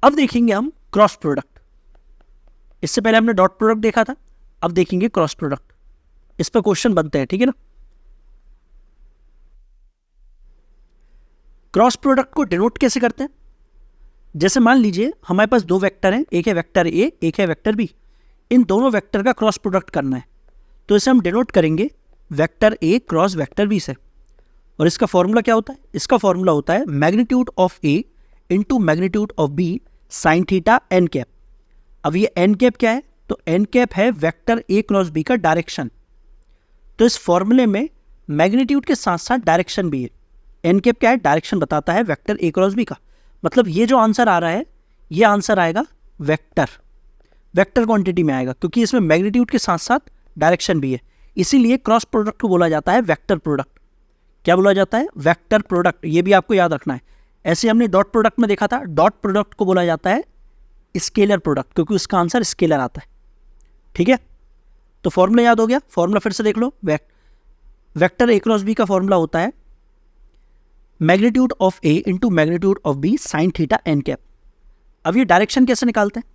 Speaker 1: अब देखेंगे हम क्रॉस प्रोडक्ट। इससे पहले हमने डॉट प्रोडक्ट देखा था, अब देखेंगे क्रॉस प्रोडक्ट। इस पर क्वेश्चन बनते हैं, ठीक है ना। क्रॉस प्रोडक्ट को डिनोट कैसे करते हैं, जैसे मान लीजिए हमारे पास 2 वेक्टर हैं, एक है वेक्टर ए एक है वेक्टर बी। इन दोनों वेक्टर का क्रॉस प्रोडक्ट करना है तो इसे हम डिनोट करेंगे vector A cross vector B से। और इसका फॉर्मूला क्या होता है, इसका फॉर्मूला होता है magnitude of A into magnitude of B sine theta N cap. अब ये एन कैप क्या है, तो एन कैप है वेक्टर ए क्रॉस बी का डायरेक्शन। तो इस फॉर्मूले में मैग्नीट्यूड के साथ साथ डायरेक्शन भी है। एन कैप क्या है, डायरेक्शन बताता है वेक्टर ए क्रॉस बी का। मतलब ये जो आंसर आ रहा है ये आंसर आएगा वेक्टर क्वांटिटी में आएगा, क्योंकि इसमें मैग्नीट्यूड के साथ साथ डायरेक्शन भी है। इसीलिए क्रॉस प्रोडक्ट को बोला जाता है वेक्टर प्रोडक्ट। क्या बोला जाता है, वेक्टर प्रोडक्ट। ये भी आपको याद रखना है। ऐसे हमने डॉट प्रोडक्ट में देखा था, डॉट प्रोडक्ट को बोला जाता है स्केलर प्रोडक्ट, क्योंकि उसका आंसर स्केलर आता है। ठीक है, तो फॉर्मूला याद हो गया, फॉर्मूला फिर से देख लो। वेक्टर ए क्रॉस बी का फॉर्मूला होता है magnitude of A into magnitude of B sine theta N cap. अब ये डायरेक्शन कैसे निकालते हैं,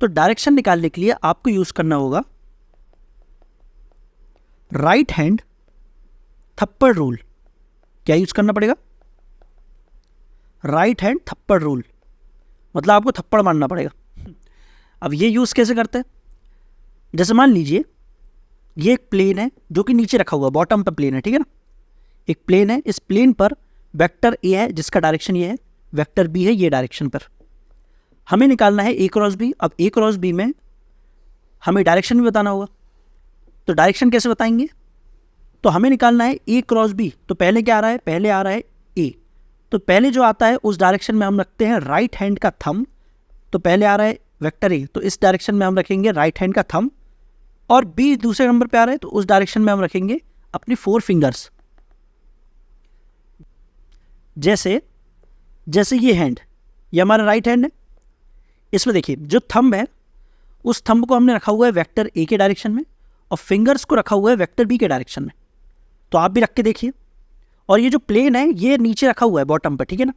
Speaker 1: तो डायरेक्शन निकालने के लिए आपको यूज करना होगा राइट हैंड थप्पड़ रूल। क्या यूज करना पड़ेगा, राइट हैंड थप्पड़ रूल, मतलब आपको थप्पड़ मारना पड़ेगा। अब ये यूज कैसे करते हैं, जैसे मान लीजिए ये एक प्लेन है जो कि नीचे रखा हुआ, बॉटम पर प्लेन है, ठीक है ना। एक प्लेन है, इस प्लेन पर वेक्टर ए है जिसका डायरेक्शन ये है, वेक्टर बी है ये डायरेक्शन पर। हमें निकालना है ए क्रॉस बी। अब ए क्रॉस बी में हमें डायरेक्शन भी बताना होगा, तो डायरेक्शन कैसे बताएंगे, तो हमें निकालना है ए क्रॉस बी। तो पहले क्या आ रहा है, पहले आ रहा है ए, तो पहले जो आता है उस डायरेक्शन में हम रखते हैं राइट हैंड का थंब। तो पहले आ रहा है वेक्टर ए, तो इस डायरेक्शन में हम रखेंगे राइट हैंड का थंब। और बी दूसरे नंबर पे आ रहा है तो उस डायरेक्शन में हम रखेंगे अपनी 4 फिंगर्स। जैसे ये हैंड, ये हमारा राइट हैंड है, इसमें देखिए जो थंब है उस थंब को हमने रखा हुआ है वेक्टर ए के डायरेक्शन में और फिंगर्स को रखा हुआ है वेक्टर बी के डायरेक्शन में। तो आप भी रख के देखिए। और ये जो प्लेन है ये नीचे रखा हुआ है बॉटम पर, ठीक है ना।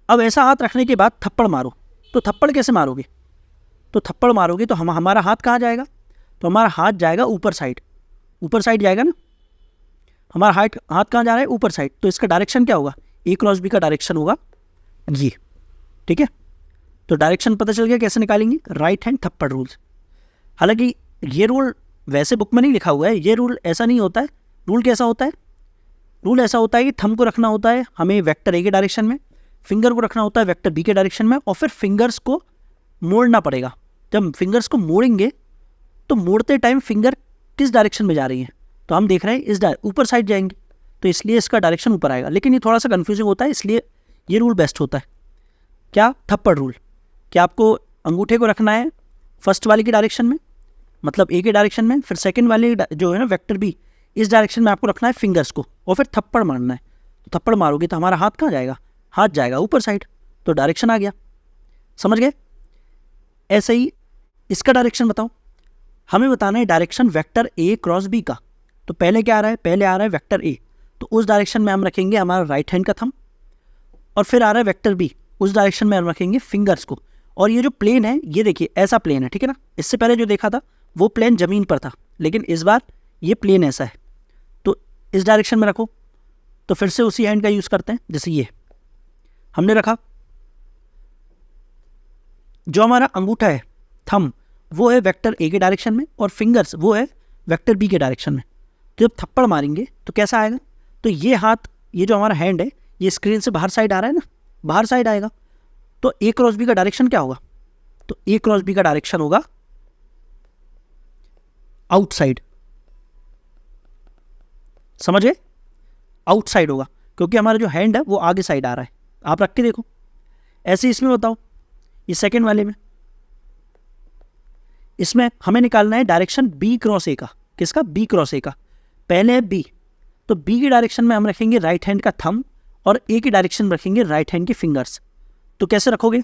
Speaker 1: अब ऐसा हाथ रखने के बाद थप्पड़ मारो, तो थप्पड़ कैसे मारोगे, तो थप्पड़ मारोगे तो हमारा हाथ कहाँ जाएगा, तो हमारा हाथ जाएगा ऊपर साइड जाएगा ना। हमारा हाथ कहाँ जा रहा है, ऊपर साइड। तो इसका डायरेक्शन क्या होगा, ए क्रॉस बी का डायरेक्शन होगा ये, ठीक है। तो डायरेक्शन पता चल गया कैसे निकालेंगे, राइट हैंड थप्पड़ रूल्स। हालांकि ये रूल वैसे बुक में नहीं लिखा हुआ है, ये रूल ऐसा नहीं होता है। रूल कैसा होता है, रूल ऐसा होता है कि थंब को रखना होता है हमें वेक्टर ए के डायरेक्शन में, फिंगर को रखना होता है वेक्टर बी के डायरेक्शन में, और फिर फिंगर्स को मोड़ना पड़ेगा। जब फिंगर्स को मोड़ेंगे तो मोड़ते टाइम फिंगर किस डायरेक्शन में जा रही है, तो हम देख रहे हैं इस ऊपर साइड जाएंगे, तो इसलिए इसका डायरेक्शन ऊपर आएगा। लेकिन ये थोड़ा सा कन्फ्यूजिंग होता है, इसलिए ये रूल बेस्ट होता है। क्या, थप्पड़ रूल। क्या आपको अंगूठे को रखना है फर्स्ट वाले की डायरेक्शन में, मतलब ए के डायरेक्शन में, फिर सेकंड वाले जो है ना वेक्टर बी, इस डायरेक्शन में आपको रखना है फिंगर्स को, और फिर थप्पड़ मारना है। तो थप्पड़ मारोगे तो हमारा हाथ कहाँ जाएगा, हाथ जाएगा ऊपर साइड, तो डायरेक्शन आ गया। समझ गए। ऐसे ही इसका डायरेक्शन बताओ, हमें बताना है direction vector A cross B का। तो पहले क्या आ रहा है, पहले आ रहा है वेक्टर ए, तो उस डायरेक्शन में हम रखेंगे हमारा राइट हैंड का थंब। और फिर आ रहा है वेक्टर बी, उस डायरेक्शन में हम रखेंगे फिंगर्स को। और ये जो प्लेन है ये देखिए ऐसा प्लेन है, ठीक है ना। इससे पहले जो देखा था वो प्लेन जमीन पर था, लेकिन इस बार ये प्लेन ऐसा है, तो इस डायरेक्शन में रखो। तो फिर से उसी हैंड का यूज़ करते हैं, जैसे ये हमने रखा। जो हमारा अंगूठा है थंब वो है वेक्टर ए के डायरेक्शन में और फिंगर्स वो है वेक्टर बी के डायरेक्शन में। तो जब थप्पड़ मारेंगे तो कैसा आएगा, तो ये हाथ, ये जो हमारा हैंड है ये स्क्रीन से बाहर साइड आ रहा है ना, बाहर साइड आएगा। तो ए क्रॉस बी का डायरेक्शन क्या होगा? तो ए क्रॉस बी का डायरेक्शन होगा आउटसाइड। समझ गए? आउटसाइड होगा, क्योंकि हमारा जो हैंड है वो आगे साइड आ रहा है। आप रख के देखो। ऐसे इसमें बताओ, ये सेकंड वाले में, इसमें हमें निकालना है डायरेक्शन बी क्रॉस ए का। किसका? बी क्रॉस ए का। पहले है बी, तो बी की डायरेक्शन में हम रखेंगे राइट हैंड का थंब और ए की डायरेक्शन में रखेंगे राइट हैंड के फिंगर्स। तो कैसे रखोगे?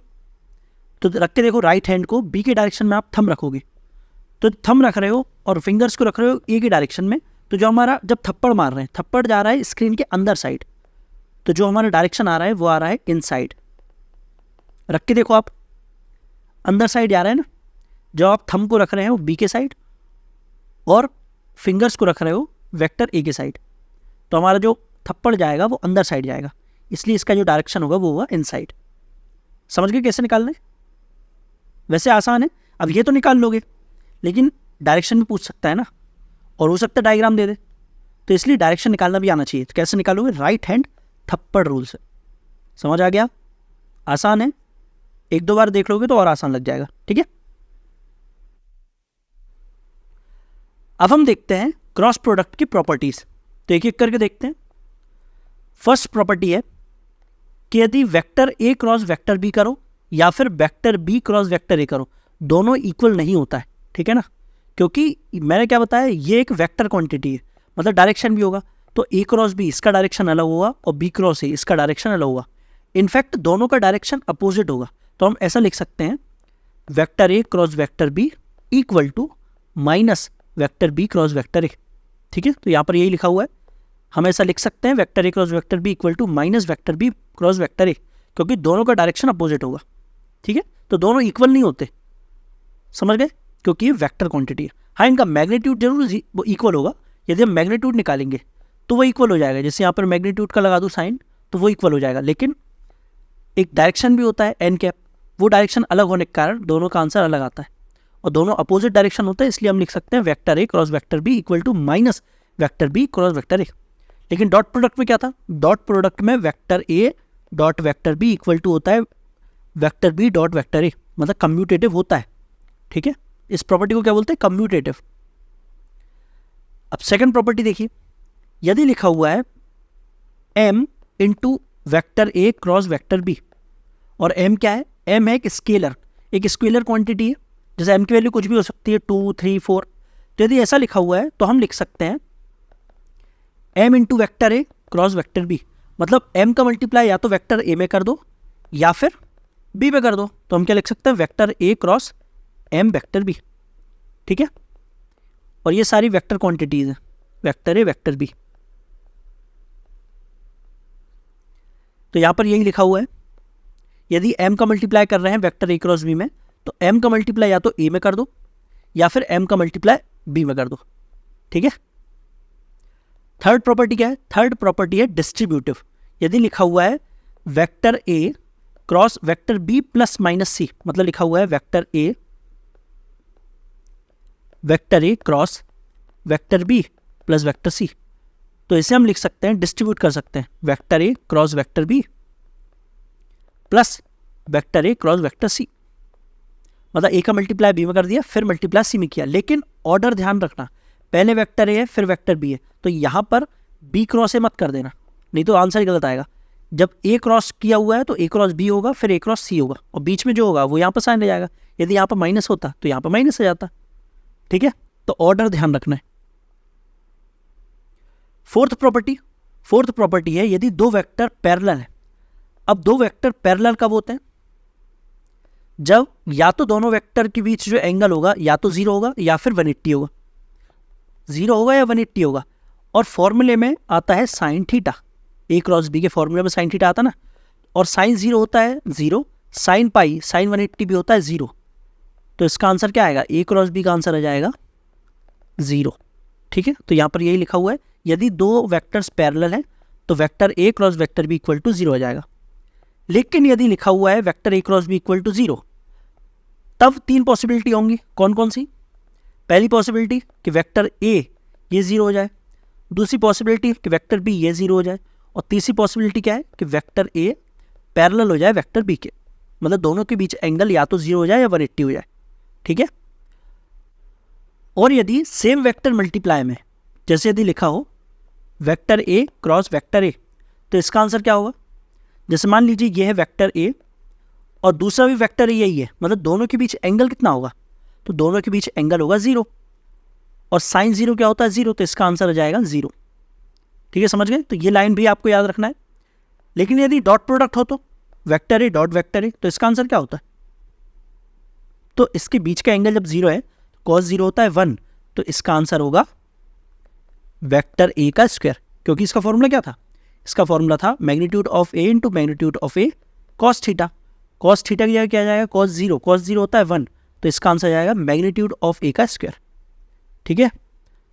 Speaker 1: तो रख के देखो, राइट हैंड को बी के डायरेक्शन में आप थंब रखोगे, तो थंब रख रहे हो और फिंगर्स को रख रहे हो ए की डायरेक्शन में। तो जो हमारा जब थप्पड़ मार रहे हैं, थप्पड़ जा रहा है स्क्रीन के अंदर साइड, तो जो हमारा डायरेक्शन आ रहा है वो आ रहा है इनसाइड। रख के देखो आप, अंदर साइड जा रहा है ना। जब आप थंब को रख रहे हैं वो बी के साइड और फिंगर्स को रख रहे हो वेक्टर ए के साइड, तो हमारा जो थप्पड़ जाएगा वो अंदर साइड जाएगा, इसलिए इसका जो डायरेक्शन होगा वो होगा इनसाइड। समझ गए कैसे निकालना है? वैसे आसान है। अब ये तो निकाल लोगे, लेकिन डायरेक्शन भी पूछ सकता है ना, और हो सकता है डायग्राम दे दे, तो इसलिए डायरेक्शन निकालना भी आना चाहिए। तो कैसे निकालोगे? राइट हैंड थप्पड़ रूल से। समझ आ गया? आसान है, एक दो बार देख लोगे तो और आसान लग जाएगा। ठीक है, अब हम देखते हैं क्रॉस प्रोडक्ट की प्रॉपर्टीज। तो एक एक करके देखते हैं। फर्स्ट प्रॉपर्टी है कि यदि vector A cross vector B करो या फिर vector B cross vector A करो, दोनों इक्वल नहीं होता है। ठीक है ना, क्योंकि मैंने क्या बताया, ये एक वेक्टर क्वांटिटी है, मतलब डायरेक्शन भी होगा। तो ए क्रॉस बी इसका डायरेक्शन अलग होगा और बी क्रॉस ए इसका डायरेक्शन अलग होगा। इनफैक्ट दोनों का डायरेक्शन अपोजिट होगा। तो हम ऐसा लिख सकते हैं, vector A cross vector B equal to minus vector B cross vector A. ठीक है, तो यहाँ पर यही लिखा हुआ है। हम ऐसा लिख सकते हैं, vector A cross vector B equal to minus vector B cross vector A, क्योंकि दोनों का डायरेक्शन अपोजिट होगा। ठीक है, तो दोनों इक्वल नहीं होते। समझ गए? क्योंकि ये वेक्टर क्वांटिटी है। हाँ, इनका मैग्नीट्यूड जरूर वो इक्वल होगा। यदि हम मैग्नीट्यूड निकालेंगे तो वो इक्वल हो जाएगा। जैसे यहाँ पर मैग्नीट्यूड का लगा दूँ साइन, तो वो इक्वल हो जाएगा। लेकिन एक डायरेक्शन भी होता है एन कैप, वो डायरेक्शन अलग होने के कारण दोनों का आंसर अलग आता है, और दोनों अपोजिट डायरेक्शन होता है। इसलिए हम लिख सकते हैं vector A cross vector B equal to minus vector B cross vector A. लेकिन डॉट प्रोडक्ट में क्या था? डॉट प्रोडक्ट में vector A dot vector B equal to होता है vector B dot vector A, मतलब कम्यूटेटिव होता है। ठीक है, इस प्रॉपर्टी को क्या बोलते हैं? कम्यूटेटिव। अब सेकंड प्रॉपर्टी देखिए, यदि लिखा हुआ है m into vector A cross vector B, और m क्या है? m है एक स्केलर क्वांटिटी है। जैसे m की वैल्यू कुछ भी हो सकती है, 2, 3, 4। तो यदि ऐसा लिखा हुआ है तो हम लिख सकते हैं m into vector A cross vector B, मतलब m का मल्टीप्लाई या तो वैक्टर a में कर दो या फिर b में कर दो। तो हम क्या लिख सकते हैं? Vector a cross m vector b। ठीक है, और ये सारी वेक्टर क्वांटिटीज हैं, वेक्टर ए वेक्टर बी। तो यहां पर यही लिखा हुआ है, यदि m का मल्टीप्लाई कर रहे हैं वेक्टर ए क्रॉस बी में, तो m का मल्टीप्लाई या तो a में कर दो या फिर m का मल्टीप्लाई b में कर दो। ठीक है, थर्ड प्रॉपर्टी क्या है? थर्ड प्रॉपर्टी है डिस्ट्रीब्यूटिव। यदि लिखा हुआ है vector a cross vector b plus minus C, मतलब लिखा हुआ है vector a cross vector b plus vector c, तो इसे हम लिख सकते हैं, डिस्ट्रीब्यूट कर सकते हैं, vector a cross vector b plus vector a cross vector c। मतलब a का मल्टीप्लाई b में कर दिया, फिर मल्टीप्लाई c में किया। लेकिन ऑर्डर ध्यान रखना, पहले वेक्टर a है फिर वेक्टर b है, तो यहाँ पर b क्रॉस a मत कर देना, नहीं तो आंसर ही गलत आएगा। जब a क्रॉस किया हुआ है तो a क्रॉस b होगा, फिर a क्रॉस c होगा, और बीच में जो होगा वो यहाँ पर साइन रह जाएगा। यदि यहाँ पर माइनस होता तो यहाँ पर माइनस आ जाता। ठीक है, तो ऑर्डर ध्यान रखना है। फोर्थ प्रॉपर्टी है यदि दो वेक्टर पैरेलल है। अब दो वेक्टर पैरेलल कब होते हैं? जब या तो दोनों वेक्टर के बीच जो एंगल होगा या तो 0 होगा या फिर 180 होगा। 0 होगा या 180 होगा, और फॉर्मूले में आता है साइन थीटा। ए क्रॉस बी के फॉर्मूले में साइन थीटा आता ना, और साइन 0 होता है 0, साइन पाई साइन 180 भी होता है 0। तो इसका आंसर क्या आएगा? ए क्रॉस बी का आंसर आ जाएगा 0। ठीक है, तो यहाँ पर यही लिखा हुआ है, यदि दो वेक्टर्स पैरेलल हैं तो vector A cross vector B equal to 0 हो जाएगा। लेकिन यदि लिखा हुआ है vector A cross B equal to 0, तब 3 पॉसिबिलिटी होंगी। कौन कौन सी? पहली पॉसिबिलिटी कि वेक्टर ए ये 0 हो जाए, दूसरी पॉसिबिलिटी कि वेक्टर बी ये 0 हो जाए, और तीसरी पॉसिबिलिटी क्या है कि वेक्टर ए पैरेलल हो जाए वेक्टर बी के, मतलब दोनों के बीच एंगल या तो 0 हो जाए या 180 हो जाए, ठीक है। और यदि सेम वेक्टर मल्टीप्लाई में, जैसे यदि लिखा हो वेक्टर ए क्रॉस वेक्टर ए, तो इसका आंसर क्या होगा? जैसे मान लीजिए ये है वेक्टर ए और दूसरा भी वेक्टर ए यही है, मतलब दोनों के बीच एंगल कितना होगा? तो दोनों के बीच एंगल होगा 0, और साइन 0 क्या होता है? 0, तो इसका आंसर हो जाएगा 0, ठीक है, समझ गए? तो ये लाइन भी आपको याद रखना है। लेकिन यदि डॉट प्रोडक्ट हो तो वेक्टर ए डॉट वेक्टर ए, तो इसका आंसर क्या होता है? तो इसके बीच का एंगल जब 0 है, कॉस 0 होता है 1, तो इसका आंसर होगा वेक्टर ए का स्क्वायर, क्योंकि इसका फॉर्मूला क्या था? इसका फॉर्मूला था magnitude of A into magnitude of A cos theta. Cos theta की जगह क्या जाएगा? कॉस 0, कॉस 0 होता है 1, तो इसका आंसर जाएगा मैग्नीट्यूड ऑफ ए का स्क्वायर, ठीक है।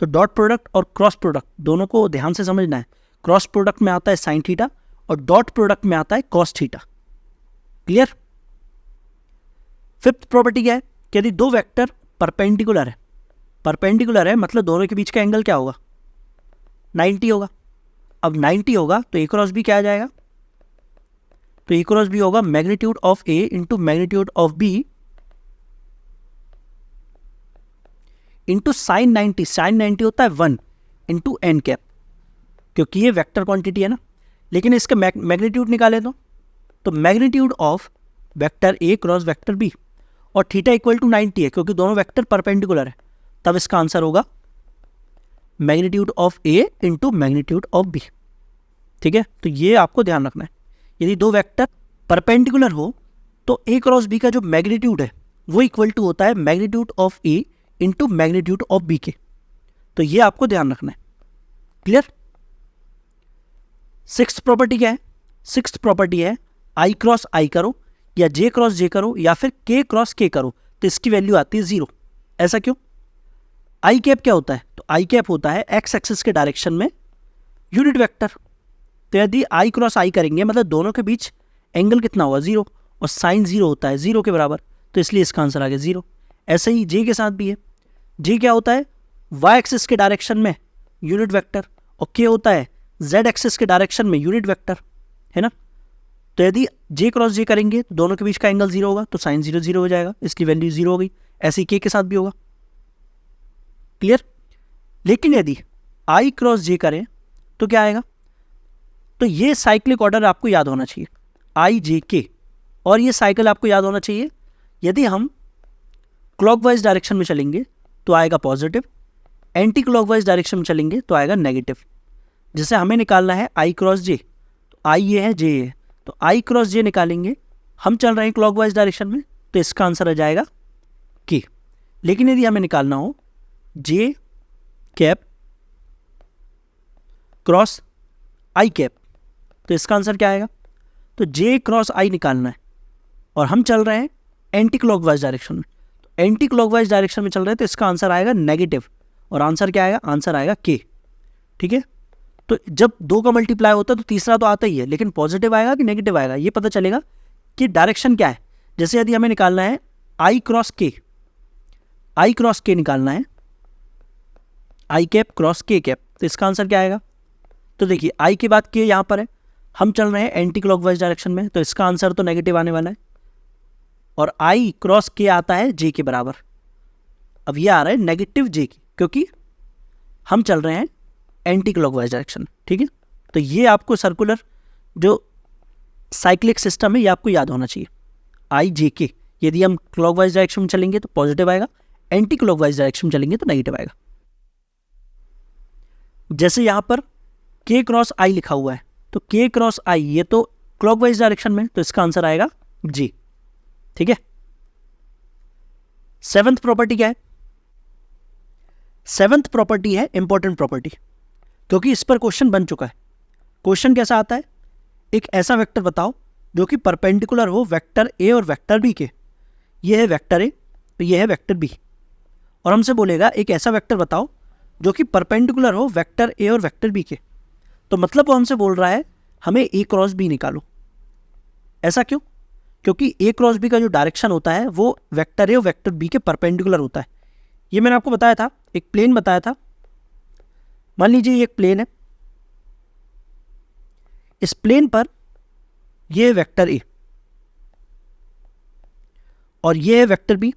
Speaker 1: तो डॉट प्रोडक्ट और क्रॉस प्रोडक्ट दोनों को ध्यान से समझना है। क्रॉस प्रोडक्ट में आता है साइन थीटा और डॉट प्रोडक्ट में आता है cos theta, clear. Fifth property क्या है कि यदि दो वेक्टर परपेंडिकुलर है, परपेंडिकुलर है मतलब दोनों के बीच का एंगल क्या होगा? 90 होगा। अब 90 होगा तो ए क्रॉस बी क्या आ जाएगा? तो ए क्रॉस बी होगा magnitude of A into magnitude of B into sine 90। Sine 90 होता है 1 इंटू एन कैप, क्योंकि ये वेक्टर क्वांटिटी है ना। लेकिन इसका मैग्नीट्यूड निकाले तो magnitude of vector A cross vector B, और थीटा इक्वल टू 90 है क्योंकि दोनों वेक्टर परपेंडिकुलर है, तब इसका आंसर होगा magnitude of A into magnitude of B, ठीक है। तो ये आपको ध्यान रखना है, यदि दो वेक्टर परपेंडिकुलर हो तो ए क्रॉस बी का जो मैग्नीट्यूड है वो इक्वल टू होता है magnitude of A into magnitude of B के। तो ये आपको ध्यान रखना है, क्लियर। सिक्स्थ प्रॉपर्टी क्या है? सिक्स्थ प्रॉपर्टी है आई क्रॉस आई करो या जे क्रॉस जे करो या फिर के क्रॉस के करो तो इसकी वैल्यू आती है 0। ऐसा क्यों? आई कैप क्या होता है? तो आई कैप होता है एक्स एक्सिस के डायरेक्शन में यूनिट वेक्टर। तो यदि आई क्रॉस आई करेंगे मतलब दोनों के बीच एंगल कितना होगा? 0, और साइन 0 होता है 0 के बराबर, तो इसलिए इसका आंसर आ गया 0। ऐसे ही जे के साथ भी है। जे क्या होता है? वाई एक्सिस के डायरेक्शन में यूनिट वेक्टर, और के होता है जेड एक्सिस के डायरेक्शन में यूनिट वेक्टर, है ना। तो यदि जे क्रॉस जे करेंगे तो दोनों के बीच का एंगल 0 होगा, तो साइन 0 0 हो जाएगा, इसकी वैल्यू 0 हो गई। ऐसे ही के साथ भी होगा, क्लियर। लेकिन यदि आई क्रॉस जे करें तो क्या आएगा? तो ये साइक्लिक ऑर्डर आपको याद होना चाहिए, आई जे के, और ये साइकिल आपको याद होना चाहिए। यदि हम क्लॉकवाइज डायरेक्शन में चलेंगे तो आएगा पॉजिटिव, एंटी क्लॉकवाइज डायरेक्शन में चलेंगे तो आएगा नेगेटिव। जैसे हमें निकालना है आई क्रॉस जे, तो आई ये है जे ये है, तो आई क्रॉस जे निकालेंगे, हम चल रहे हैं क्लॉकवाइज डायरेक्शन में, तो इसका आंसर आ जाएगा के। लेकिन यदि हमें निकालना हो जे कैप क्रॉस आई कैप, तो इसका आंसर क्या आएगा? तो जे क्रॉस आई निकालना है और हम चल रहे हैं एंटी क्लॉकवाइज डायरेक्शन में, तो एंटी क्लॉकवाइज डायरेक्शन में चल रहे हैं तो इसका आंसर आएगा नेगेटिव, और आंसर क्या आएगा? आंसर आएगा के, ठीक है। तो जब दो का मल्टीप्लाई होता है तो तीसरा तो आता ही है, लेकिन पॉजिटिव आएगा कि नेगेटिव आएगा ये पता चलेगा कि डायरेक्शन क्या है। जैसे यदि हमें निकालना है आई क्रॉस के, आई क्रॉस के निकालना है, आई कैप क्रॉस के कैप, तो इसका आंसर क्या आएगा? तो देखिए आई के बाद के यहाँ पर है, हम चल रहे हैं एंटी क्लॉकवाइज डायरेक्शन में, तो इसका आंसर तो नेगेटिव आने वाला है, और आई क्रॉस के आता है जे के बराबर। अब ये आ रहा है नेगेटिव जे के, क्योंकि हम चल रहे हैं एंटी क्लॉकवाइज डायरेक्शन में, ठीक है। तो ये आपको सर्कुलर जो साइक्लिक सिस्टम है ये आपको याद होना चाहिए, आई जे के। यदि हम क्लॉकवाइज डायरेक्शन में चलेंगे तो पॉजिटिव आएगा, एंटी क्लॉकवाइज डायरेक्शन में चलेंगे तो नेगेटिव आएगा। जैसे यहाँ पर के क्रॉस आई लिखा हुआ है, तो के क्रॉस आई ये तो क्लॉकवाइज डायरेक्शन में, तो इसका आंसर आएगा जी, ठीक है। सेवंथ प्रॉपर्टी क्या है? सेवंथ प्रॉपर्टी है इंपॉर्टेंट प्रॉपर्टी, क्योंकि इस पर क्वेश्चन बन चुका है। क्वेश्चन कैसा आता है? एक ऐसा वेक्टर बताओ जो कि परपेंडिकुलर हो वेक्टर ए और वेक्टर बी के। ये है वेक्टर ए, तो ये है वेक्टर बी, और हमसे बोलेगा एक ऐसा वेक्टर बताओ जो कि परपेंडिकुलर हो वेक्टर ए और वेक्टर बी के। तो मतलब वो हमसे बोल रहा है हमें ए क्रॉस बी निकालो। ऐसा क्यों? क्योंकि ए क्रॉस बी का जो डायरेक्शन होता है वो वेक्टर ए और वेक्टर बी के परपेंडिकुलर होता है। ये मैंने आपको बताया था, एक प्लेन बताया था। मान लीजिए ये एक प्लेन है, इस प्लेन पर ये है वेक्टर ए और ये है वेक्टर बी।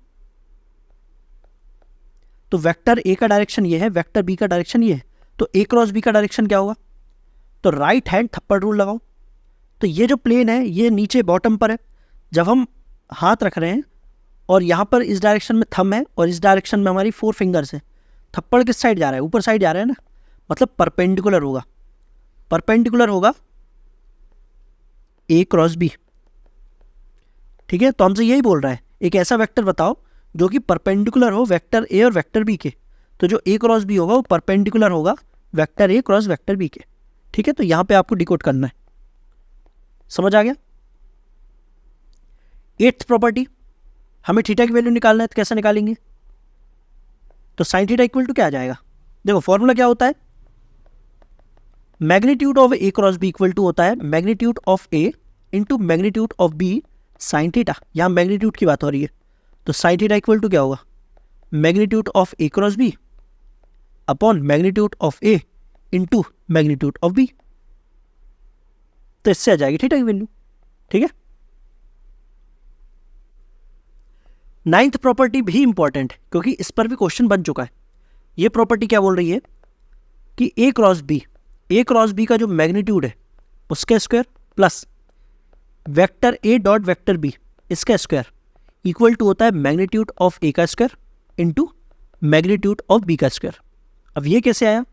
Speaker 1: तो वेक्टर ए का डायरेक्शन ये है, वेक्टर बी का डायरेक्शन ये है, तो ए क्रॉस बी का डायरेक्शन क्या होगा? तो राइट हैंड थप्पड़ रूल लगाओ। तो ये जो प्लेन है ये नीचे बॉटम पर है, जब हम हाथ रख रहे हैं और यहाँ पर इस डायरेक्शन में थंब है और इस डायरेक्शन में हमारी 4 फिंगर्स है, थप्पड़ किस साइड जा रहा है? ऊपर साइड जा रहा है ना, मतलब परपेंडिकुलर होगा, परपेंडिकुलर होगा ए क्रॉस बी। ठीक है, तो हमसे यही बोल रहा है एक ऐसा वेक्टर बताओ जो कि परपेंडिकुलर हो वेक्टर ए और वेक्टर बी के। तो जो ए क्रॉस बी होगा वो परपेंडिकुलर होगा vector A cross vector B के। ठीक है, तो यहां पे आपको डिकोड करना है। समझ आ गया? 8th प्रॉपर्टी, हमें थीटा की वैल्यू निकालना है, तो कैसे निकालेंगे? तो साइन थीटा इक्वल टू क्या आ जाएगा? देखो फॉर्मूला क्या होता है, magnitude of A cross B equal to होता है magnitude of A into magnitude of B sine theta. यहां मैग्नीट्यूड की बात हो रही है, तो साइन थीटा इक्वल टू क्या होगा? Magnitude of A cross B upon magnitude of A into magnitude of B. तो इससे आ जाएगी थीटा की वैल्यू। ठीक है, 9th प्रॉपर्टी भी इंपॉर्टेंट है क्योंकि इस पर भी क्वेश्चन बन चुका है। ये प्रॉपर्टी क्या बोल रही है कि ए क्रॉस बी का जो मैग्नीट्यूड है उसका square plus vector A dot vector B इसका स्क्वायर इक्वल टू होता है मैग्नीट्यूड ऑफ ए का square into magnitude of B का स्क्वायर। अब ये कैसे आया?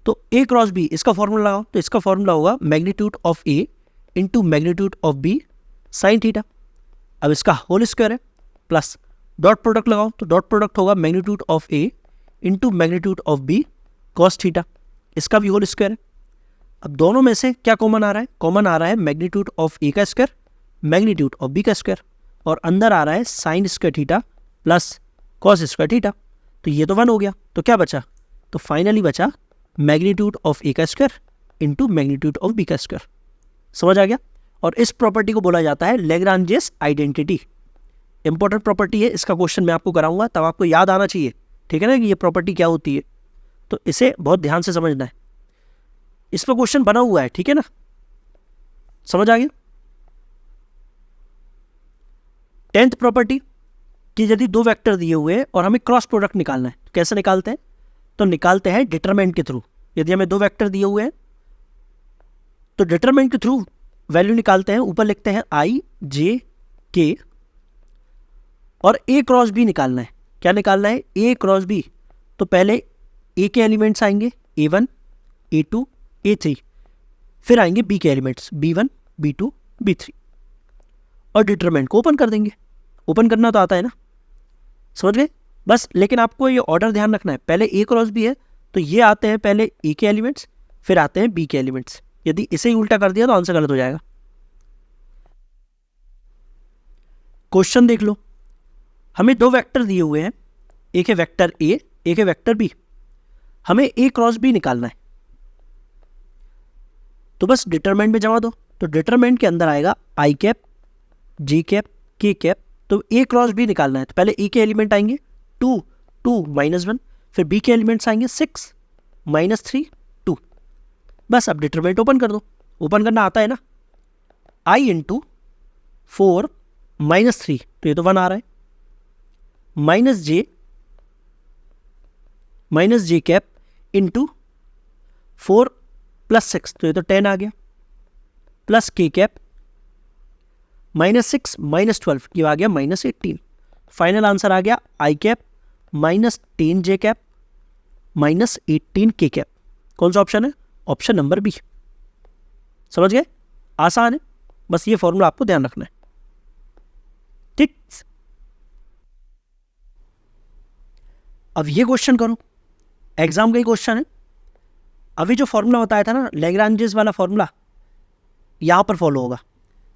Speaker 1: तो ए क्रॉस बी इसका फॉर्मूला लगाओ, तो इसका फॉर्मूला होगा magnitude of A into magnitude of B sine theta. अब इसका होल स्क्वायर है प्लस डॉट प्रोडक्ट लगाओ, तो डॉट प्रोडक्ट होगा magnitude of A into magnitude of B cos theta, इसका भी होल स्क्वायर है। अब दोनों में से क्या कॉमन आ रहा है? कॉमन आ रहा है मैग्नीट्यूड ऑफ ए का स्क्वायर मैग्नीट्यूड ऑफ बी का स्क्वायर, और अंदर आ रहा है sine square theta plus cos square theta. तो ये तो 1 हो गया, तो क्या बचा? तो फाइनली बचा मैग्नीट्यूड ऑफ ए का square into magnitude of B का स्क्वायर। समझ आ गया? और इस प्रॉपर्टी को बोला जाता है लैग्रांजेस आइडेंटिटी। इंपॉर्टेंट प्रॉपर्टी है, इसका क्वेश्चन मैं आपको कराऊंगा, तब आपको याद आना चाहिए। ठीक है ना, कि ये प्रॉपर्टी क्या होती है, तो इसे बहुत ध्यान से समझना है। इस पर क्वेश्चन बना हुआ है, ठीक है ना? समझ आ गया? 10th प्रॉपर्टी कि यदि 2 वेक्टर दिए हुए हैं और हमें क्रॉस प्रोडक्ट निकालना है, तो कैसे निकालते हैं? तो निकालते हैं डिटरमिनेंट के थ्रू। यदि हमें 2 वेक्टर दिए हुए हैं तो डिटरमिनेंट के थ्रू वैल्यू निकालते हैं। ऊपर लिखते हैं आई जे के, और ए क्रॉस बी निकालना है। क्या निकालना है? ए क्रॉस बी। तो पहले ए के एलिमेंट्स आएंगे A1 A2 A3, फिर आएंगे बी के एलिमेंट्स B1 B2 B3, और डिटरमिनेंट को ओपन कर देंगे। ओपन करना तो आता है ना, समझ गए? बस लेकिन आपको ये ऑर्डर ध्यान रखना है, पहले ए क्रॉस बी है तो ये आते हैं पहले ए के एलिमेंट्स, फिर आते हैं बी के एलिमेंट्स। यदि इसे ही उल्टा कर दिया तो आंसर गलत हो जाएगा। क्वेश्चन देख लो, हमें 2 वेक्टर दिए हुए हैं, एक है वेक्टर ए एक है वेक्टर बी। हमें ए क्रॉस बी निकालना है, तो बस डिटरमिनेंट में जमा दो। तो डिटरमिनेंट के अंदर आएगा आई कैप जी कैप के कैप। तो ए क्रॉस बी निकालना है, तो पहले ए के एलिमेंट आएंगे 2 2 -1, फिर बी के एलिमेंट्स आएंगे 6 -3 2। बस अब डिटरमिनेंट ओपन कर दो। ओपन करना आता है ना, आई इंटू 4 -3, तो ये तो 1 आ रहा है, माइनस जे कैप इंटू 4 + 6, तो ये तो 10 आ गया, प्लस के कैप -6 -12, ये आ गया -18। फाइनल आंसर आ गया आई कैप -10 जे कैप -18 के कैप। कौन सा ऑप्शन है? Option number B. समझ गए? आसान है, बस ये फॉर्मूला आपको ध्यान रखना है। ठीक, अब ये क्वेश्चन करो, एग्जाम का ही क्वेश्चन है। अभी जो फॉर्मूला बताया था ना, लैग्रांजेस वाला फॉर्मूला, यहां पर फॉलो होगा।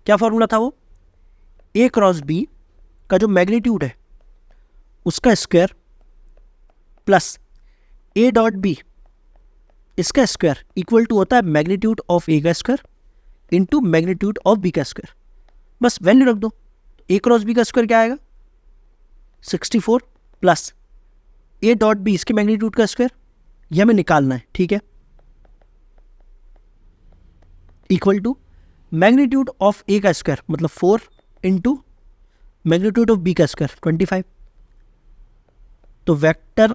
Speaker 1: क्या फॉर्मूला था वो? ए क्रॉस बी का जो मैग्नीट्यूड है उसका square plus A dot B इसका स्क्वायर इक्वल टू होता है मैग्नीट्यूड ऑफ ए का square into magnitude of B का स्क्वायर। बस वैल्यू रख दो। ए क्रॉस बी का स्क्वायर क्या आएगा? 64 प्लस ए डॉट बी इसके मैग्नीट्यूड का स्क्वायर, ये हमें निकालना है, ठीक है, equal to magnitude of A का स्क्वायर मतलब 4 इंटू मैग्नीट्यूड ऑफ बी का स्क्वायर 25। तो vector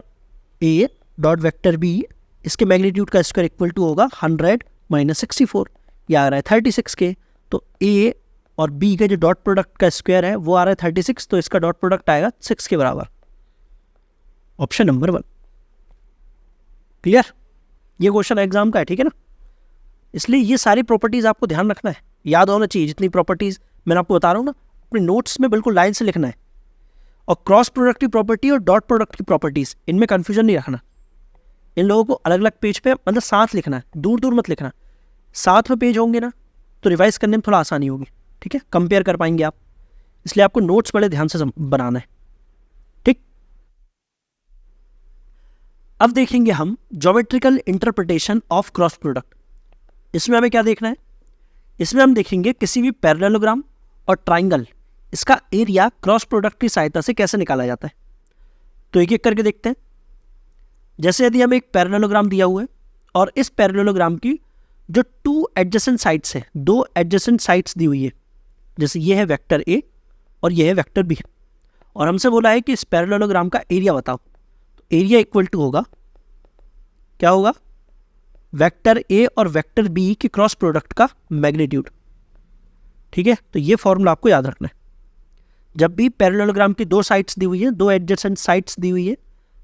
Speaker 1: A dot vector B इसके मैग्नीट्यूड का स्क्वायर इक्वल टू होगा 100 माइनस 64, यह आ रहा है 36 के। तो ए और बी के जो डॉट प्रोडक्ट का स्क्वायर है वो आ रहा है 36, तो इसका डॉट प्रोडक्ट आएगा 6 के बराबर। Option number 1 clear. ये क्वेश्चन एग्जाम का है, ठीक है ना। इसलिए ये सारी प्रॉपर्टीज आपको ध्यान रखना है, याद होना चाहिए। जितनी प्रॉपर्टीज मैंने आपको बता रहा हूँ ना, अपने नोट्स में बिल्कुल लाइन से लिखना है। और क्रॉस प्रोडक्ट की प्रॉपर्टी और डॉट प्रोडक्ट की प्रॉपर्टीज, इनमें कंफ्यूजन नहीं रखना। इन लोगों को अलग अलग पेज पे मतलब साथ लिखना है, दूर दूर मत लिखना। साथ में पेज होंगे ना तो रिवाइज करने में थोड़ा आसानी होगी, ठीक है, कंपेयर कर पाएंगे आप। इसलिए आपको नोट्स बड़े ध्यान से बनाना है, ठीक। अब देखेंगे हम geometrical interpretation of cross product. इसमें हमें क्या देखना है, इसमें हम देखेंगे किसी भी पैरेललोग्राम और ट्राइंगल, इसका एरिया क्रॉस प्रोडक्ट की सहायता से कैसे निकाला जाता है। तो एक एक करके देखते हैं। जैसे यदि हमें एक पैरेललोग्राम दिया हुआ है और इस पैरेललोग्राम की जो 2 एडजेसेंट साइड्स है, 2 एडजेसेंट साइड्स दी हुई है, जैसे ये है वेक्टर ए और ये है वेक्टर बी, और हमसे बोला है कि इस पैरेललोग्राम का एरिया बताओ। तो एरिया इक्वल टू होगा, क्या होगा, वेक्टर ए और वेक्टर बी की क्रॉस प्रोडक्ट का मैग्नीट्यूड, ठीक है। तो ये फॉर्मूला आपको याद रखना है। जब भी पैरेललोग्राम की 2 साइड्स दी हुई है, 2 एडजेसेंट साइड्स दी हुई है,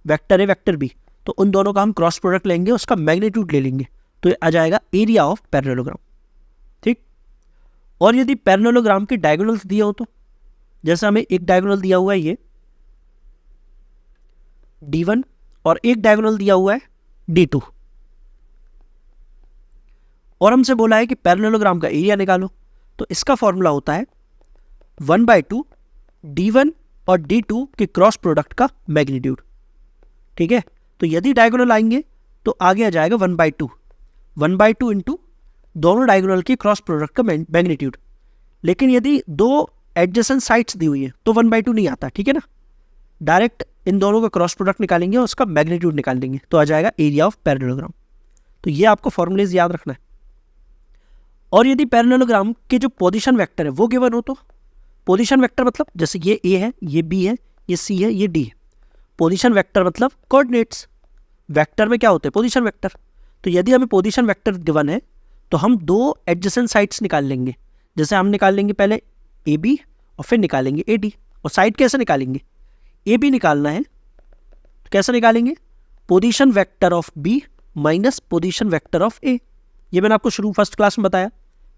Speaker 1: वेक्टर ए वेक्टर बी, तो उन दोनों का हम क्रॉस प्रोडक्ट लेंगे, उसका मैग्नीट्यूड ले लेंगे, तो ये आ जाएगा एरिया ऑफ पैरेललोग्राम, ठीक। और यदि पैरेललोग्राम के डायगोनल्स दिए हो तो, जैसे हमें एक डायगोनल दिया हुआ है ये D1 और एक डायगोनल दिया हुआ है D2, और हमसे बोला है कि पैरेललोग्राम का एरिया निकालो। तो इसका फॉर्मूला होता है 1/2 D1 और D2 के क्रॉस प्रोडक्ट का मैग्नीट्यूड, ठीक है। तो यदि डायगोनल आएंगे तो आगे आ जाएगा 1/2 इंटू दोनों डायगोनल की क्रॉस प्रोडक्ट का मैग्नीट्यूड। लेकिन यदि 2 एडजेसेंट साइड्स दी हुई है तो 1/2 नहीं आता, ठीक है ना। डायरेक्ट इन दोनों का क्रॉस प्रोडक्ट निकालेंगे और उसका मैग्नीट्यूड निकाल देंगे, तो आ जाएगा एरिया ऑफ पैरेललोग्राम। तो ये आपको फॉर्मूलेज याद रखना है। और यदि पैरेललोग्राम के जो पोजीशन वेक्टर है वो गिवन हो तो, पोजीशन वेक्टर मतलब जैसे ये ए है, ये बी है, ये सी है, ये डी है। पोजीशन वेक्टर मतलब कोऑर्डिनेट्स, वेक्टर में क्या होते हैं, पोजीशन वेक्टर। तो यदि हमें पोजीशन वेक्टर गिवन है तो हम 2 एडजेसेंट साइड्स निकाल लेंगे। जैसे हम निकाल लेंगे पहले ए बी और फिर निकालेंगे ए डी। और साइड कैसे निकालेंगे, ए बी निकालना है तो कैसे निकालेंगे, position vector of B minus position vector of A. ये मैंने आपको शुरू फर्स्ट क्लास में बताया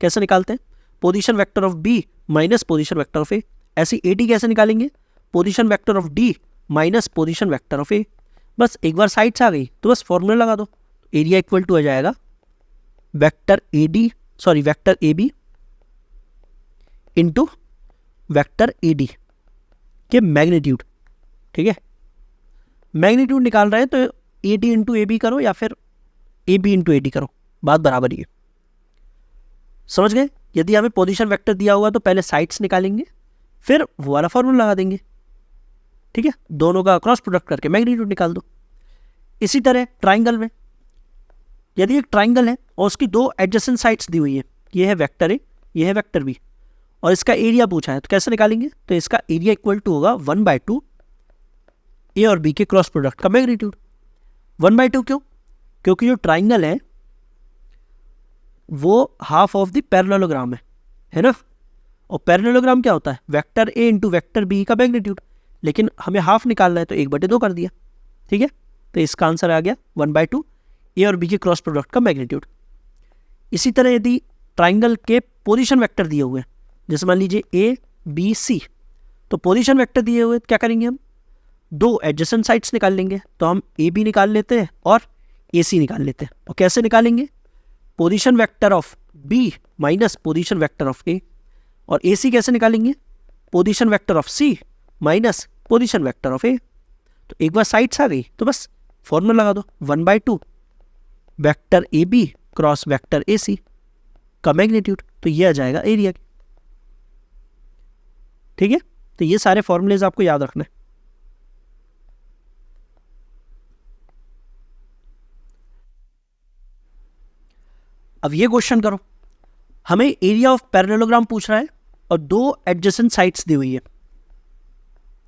Speaker 1: कैसे निकालते हैं, position vector of B minus position vector of A. ऐसे ए डी कैसे निकालेंगे, position vector of D minus position vector of A. बस एक बार साइड्स आ गई तो बस फॉर्मूला लगा दो, एरिया इक्वल टू आ जाएगा vector A B into vector A D के मैग्नीट्यूड, ठीक है। मैग्नीट्यूड निकाल रहे हैं तो A D into A B करो या फिर A B into A D करो, बात बराबर ही है। समझ गए। यदि हमें पोजीशन वेक्टर दिया हुआ तो पहले साइड्स निकालेंगे फिर वो वाला फॉर्मूला लगा देंगे, ठीक है। दोनों का क्रॉस प्रोडक्ट करके मैग्नीट्यूड निकाल दो। इसी तरह ट्राइंगल में, यदि एक ट्राइंगल है और उसकी 2 एडजेसेंट साइड्स दी हुई है, ये है वेक्टर ए, ये है वेक्टर बी, और इसका एरिया पूछा है तो कैसे निकालेंगे, तो इसका एरिया इक्वल टू होगा 1/2 ए और बी के क्रॉस प्रोडक्ट का मैग्नीट्यूड। 1/2 क्यों, क्योंकि जो ट्राइंगल है वो हाफ ऑफ द पैरेललोग्राम है ना। और पैरेललोग्राम क्या होता है, vector A into vector B का मैग्नीट्यूड। लेकिन हमें हाफ निकालना है तो 1/2 कर दिया, ठीक है। तो इसका आंसर आ गया 1/2 ए और बी के क्रॉस प्रोडक्ट का मैग्नीट्यूड। इसी तरह यदि ट्राइंगल के पोजीशन वेक्टर दिए हुए हैं, जैसे मान लीजिए ए बी सी, तो पोजीशन वेक्टर दिए हुए क्या करेंगे, हम 2 एडजेसेंट साइड्स निकाल लेंगे। तो हम ए बी निकाल लेते हैं और ए सी निकाल लेते हैं। और कैसे निकालेंगे, position vector of B minus position vector of A. और ए सी कैसे निकालेंगे, position vector of C minus position vector of A. तो एक बार साइड्स आ गई तो बस फॉर्मूला लगा दो, 1/2 vector A B cross vector A C का मैग्नीट्यूड, तो ये आ जाएगा एरिया, ठीक है। तो ये सारे फॉर्मूलेज आपको याद रखना है। अब ये क्वेश्चन करो, हमें एरिया ऑफ पैरेललोग्राम पूछ रहा है और दो एडजेसेंट साइड्स दी हुई है,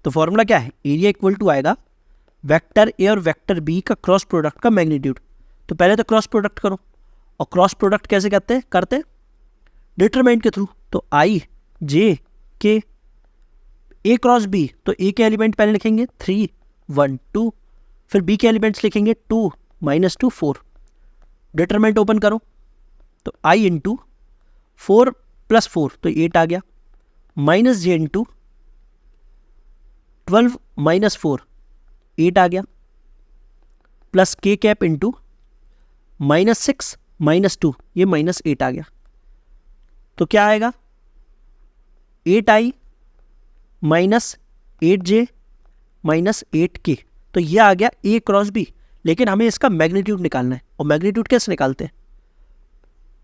Speaker 1: तो फॉर्मूला क्या है, एरिया इक्वल टू आएगा वेक्टर ए और वेक्टर बी का क्रॉस प्रोडक्ट का मैग्नीट्यूड। तो पहले तो क्रॉस प्रोडक्ट करो, और क्रॉस प्रोडक्ट कैसे करते डिटरमिनेंट के थ्रू। तो आई जे के ए क्रॉस बी, तो ए के एलिमेंट पहले लिखेंगे 3 1 2, फिर बी के एलिमेंट्स लिखेंगे 2 -2 4। डिटरमिनेंट ओपन करो तो आई इंटू 4 + 4 तो 8 आ गया, माइनस जे इंटू 12 - 4 8 आ गया, प्लस के कैप इंटू -6 - 2 ये -8 आ गया। तो क्या आएगा 8i -8j -8k। तो ये आ गया a क्रॉस b, लेकिन हमें इसका मैग्नीट्यूड निकालना है। और मैग्नीट्यूड कैसे निकालते हैं,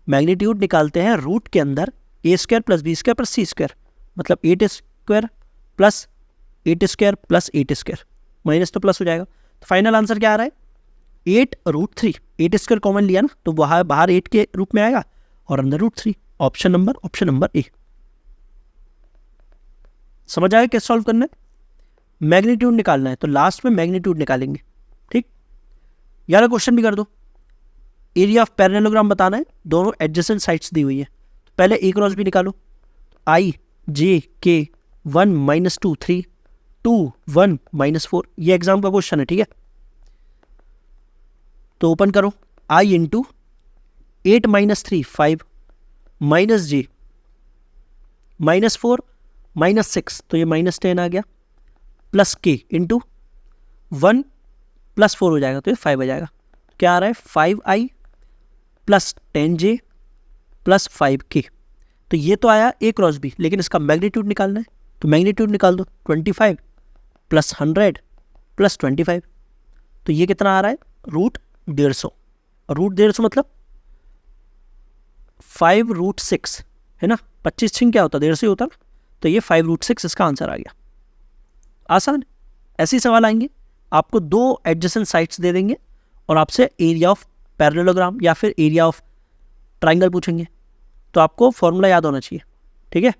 Speaker 1: मैग्नीट्यूड निकालते हैं रूट के अंदर a² + b² + c², मतलब 8² + 8² + 8², माइनस तो प्लस हो जाएगा। तो फाइनल आंसर क्या आ रहा है 8√3। 8² कॉमन लिया ना, तो बाहर 8 के रूप में आएगा और अंदर √3। Option number A. समझ आएगा कैसे सॉल्व करना है, मैग्नीट्यूड निकालना है तो लास्ट में मैग्नीट्यूड निकालेंगे। ठीक, यार क्वेश्चन भी कर दो। एरिया ऑफ पैरेललोग्राम बताना है, दोनों एडजेसेंट साइड्स दी हुई है। तो पहले ए क्रॉस बी निकालो, आई जे के 1 - 2 3 2 1 - 4, ये एग्जाम का क्वेश्चन है। ठीक है, तो ओपन करो, आई इंटू 8 - 3 5 माइनस जे -4 -6 तो ये -10 आ गया, प्लस के इंटू 1 + 4 हो जाएगा तो ये 5 आ जाएगा। क्या आ रहा है 5i + 10j + 5k। तो ये तो आया a क्रॉस b, लेकिन इसका मैग्नीट्यूड निकालना है, तो मैग्नीट्यूड निकाल दो 25 + 100 + 25। तो ये कितना आ रहा है √150, और √150 मतलब 5√6 है ना, 25 छिंग क्या होता है 150 होता ना, तो ये 5√6 इसका आंसर आ गया। आसान, ऐसे ही सवाल आएंगे, आपको दो एडजेसेंट साइड्स दे देंगे और आपसे एरिया ऑफ पैरेललोग्राम या फिर एरिया ऑफ ट्राइंगल पूछेंगे, तो आपको फॉर्मूला याद होना चाहिए। ठीक है,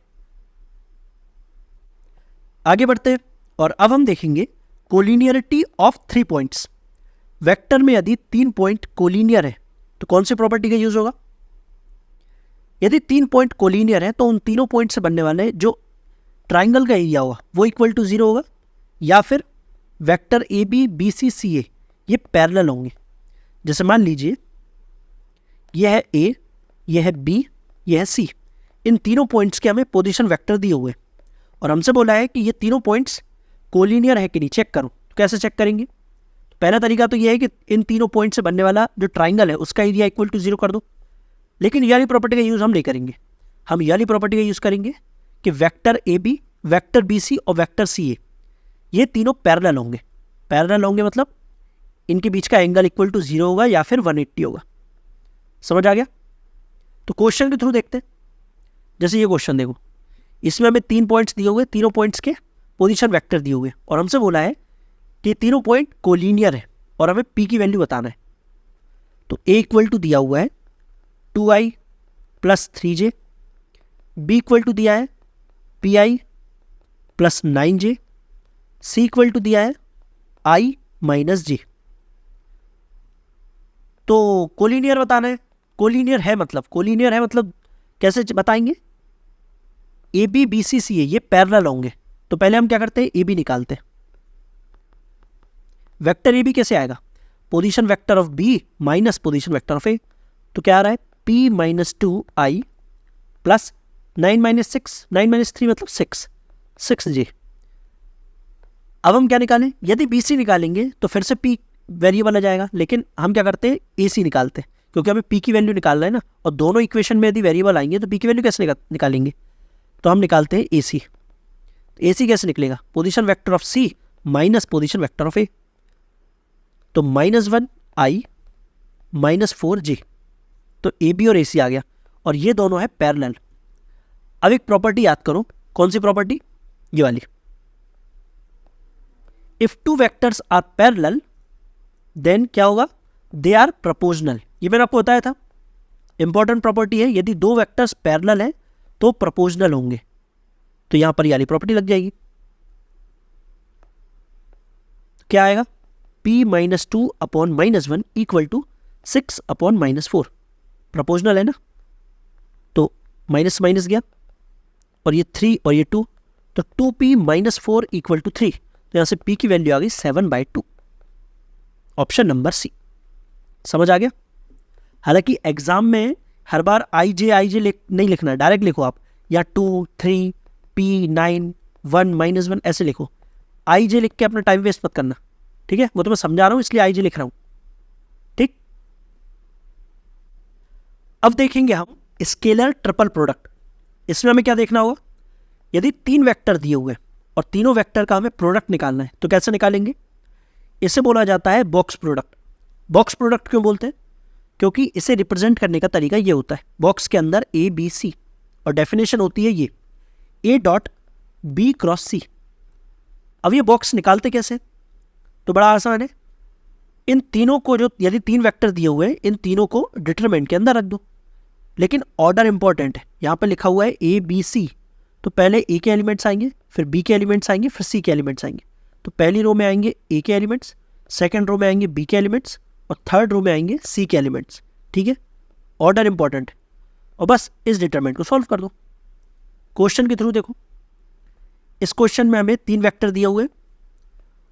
Speaker 1: आगे बढ़ते हैं और अब हम देखेंगे कोलिनियरिटी ऑफ 3 पॉइंट्स। वेक्टर में यदि 3 पॉइंट कोलिनियर है तो कौन सी प्रॉपर्टी का यूज होगा। यदि 3 पॉइंट कोलिनियर है तो उन तीनों पॉइंट से बनने वाले जो ट्राइंगल का एरिया होगा वो इक्वल टू 0 होगा, या फिर vector A B B C C A ये पैरेलल होंगे। जैसे मान लीजिए यह है ए, यह है बी, यह है सी, इन तीनों पॉइंट्स के हमें पोजीशन वेक्टर दिए हुए और हमसे बोला है कि ये तीनों पॉइंट्स कोलिनियर है कि नहीं, चेक करो। तो कैसे चेक करेंगे, तो पहला तरीका तो यह है कि इन तीनों पॉइंट से बनने वाला जो ट्राइंगल है उसका एरिया इक्वल टू 0 कर दो, लेकिन ये वाली प्रॉपर्टी का यूज़ हम नहीं करेंगे। हम ये वाली प्रॉपर्टी का यूज़ करेंगे कि vector A B, vector B C और वेक्टर सी ए ये तीनों पैरेलल होंगे। पैरेलल होंगे मतलब इनके बीच का एंगल इक्वल टू 0 होगा या फिर 180 होगा। समझ आ गया। तो क्वेश्चन के थ्रू देखते हैं। जैसे ये क्वेश्चन देखो, इसमें हमें 3 पॉइंट्स दिए हुए, तीनों पॉइंट्स के पोजीशन वेक्टर दिए हुए और हमसे बोला है कि तीनों पॉइंट कोलिनियर है और हमें पी की वैल्यू बताना है। तो ए इक्वल टू दिया हुआ है 2i + 3j, B equal to दिया है pi + 9j, C equal to दिया है i - j। तो कोलिनियर बताना है, कोलिनियर है मतलब कैसे बताएंगे, ए B B C C A ये पैरेलल होंगे। तो पहले हम क्या करते हैं ए बी निकालते हैं। वेक्टर ए बी कैसे आएगा, position vector of B minus position vector of A. तो क्या आ रहा है p - 2i + 9 - 6, 9 - 3 मतलब 6, 6j। अब हम क्या निकालें, यदि बी सी निकालेंगे तो फिर से p वेरिएबल आ जाएगा, लेकिन हम क्या करते हैं ए सी निकालते हैं, क्योंकि हमें p की वैल्यू निकालना है ना, और दोनों इक्वेशन में यदि वेरिएबल आएंगे तो p की वैल्यू कैसे निकालेंगे। तो हम निकालते हैं ए सी। ए सी कैसे निकलेगा, position vector of C minus position vector of A. तो -1i - 4j, तो ए बी और ए सी आ गया और ये दोनों है पैरेलल। अब एक प्रॉपर्टी याद करो, कौन सी प्रॉपर्टी, ये वाली, if 2 vectors are parallel then क्या होगा, दे आर प्रोपोर्शनल। ये मैंने आपको बताया था, इंपॉर्टेंट प्रॉपर्टी है, यदि दो वेक्टर्स पैरेलल है तो प्रोपोर्शनल होंगे, तो यहां पर ये वाली प्रॉपर्टी लग जाएगी। क्या आएगा, p minus 2 upon minus 1 equal to 6 upon minus 4, proportional है ना, तो माइनस माइनस गया और ये 3 और ये 2, तो 2p माइनस 4 इक्वल टू 3, तो यहां से p की वैल्यू आ गई 7/2, ऑप्शन नंबर सी। समझ आ गया। हालांकि एग्जाम में हर बार आई जे नहीं लिखना है, डायरेक्ट लिखो आप, या 2 3 p 9 1 माइनस 1 ऐसे लिखो, आई जे लिख के अपना टाइम वेस्ट मत करना, ठीक है, वो तो मैं समझा रहा हूं इसलिए आई जे लिख रहा हूं, ठीक। अब देखेंगे हम स्केलर ट्रिपल प्रोडक्ट। इसमें हमें क्या देखना होगा, यदि 3 वेक्टर दिए हुए और तीनों वेक्टर का हमें प्रोडक्ट निकालना है तो कैसे निकालेंगे, इसे बोला जाता है बॉक्स प्रोडक्ट। बॉक्स प्रोडक्ट क्यों बोलते हैं, क्योंकि इसे रिप्रेजेंट करने का तरीका ये होता है, बॉक्स के अंदर ए बी सी, और डेफिनेशन होती है ये ए डॉट बी क्रॉस सी। अब ये बॉक्स निकालते कैसे, तो बड़ा आसान है, इन तीनों को, जो यदि 3 वेक्टर दिए हुए हैं, इन तीनों को डिटरमिनेंट के अंदर रख दो, लेकिन ऑर्डर इंपॉर्टेंट है। यहाँ पर लिखा हुआ है ए बी सी, तो पहले ए के एलिमेंट्स आएंगे, फिर बी के एलिमेंट्स आएंगे, फिर सी के एलिमेंट्स आएंगे। तो पहली रो में आएंगे ए के एलिमेंट्स, सेकंड रो में आएंगे बी के एलिमेंट्स, और थर्ड रो में आएंगे सी के एलिमेंट्स, ठीक है, ऑर्डर इंपॉर्टेंट है। और बस इस डिटरमिनेंट को सॉल्व कर दो क्वेश्चन के थ्रू। देखो इस क्वेश्चन में हमें 3 वेक्टर दिए हुए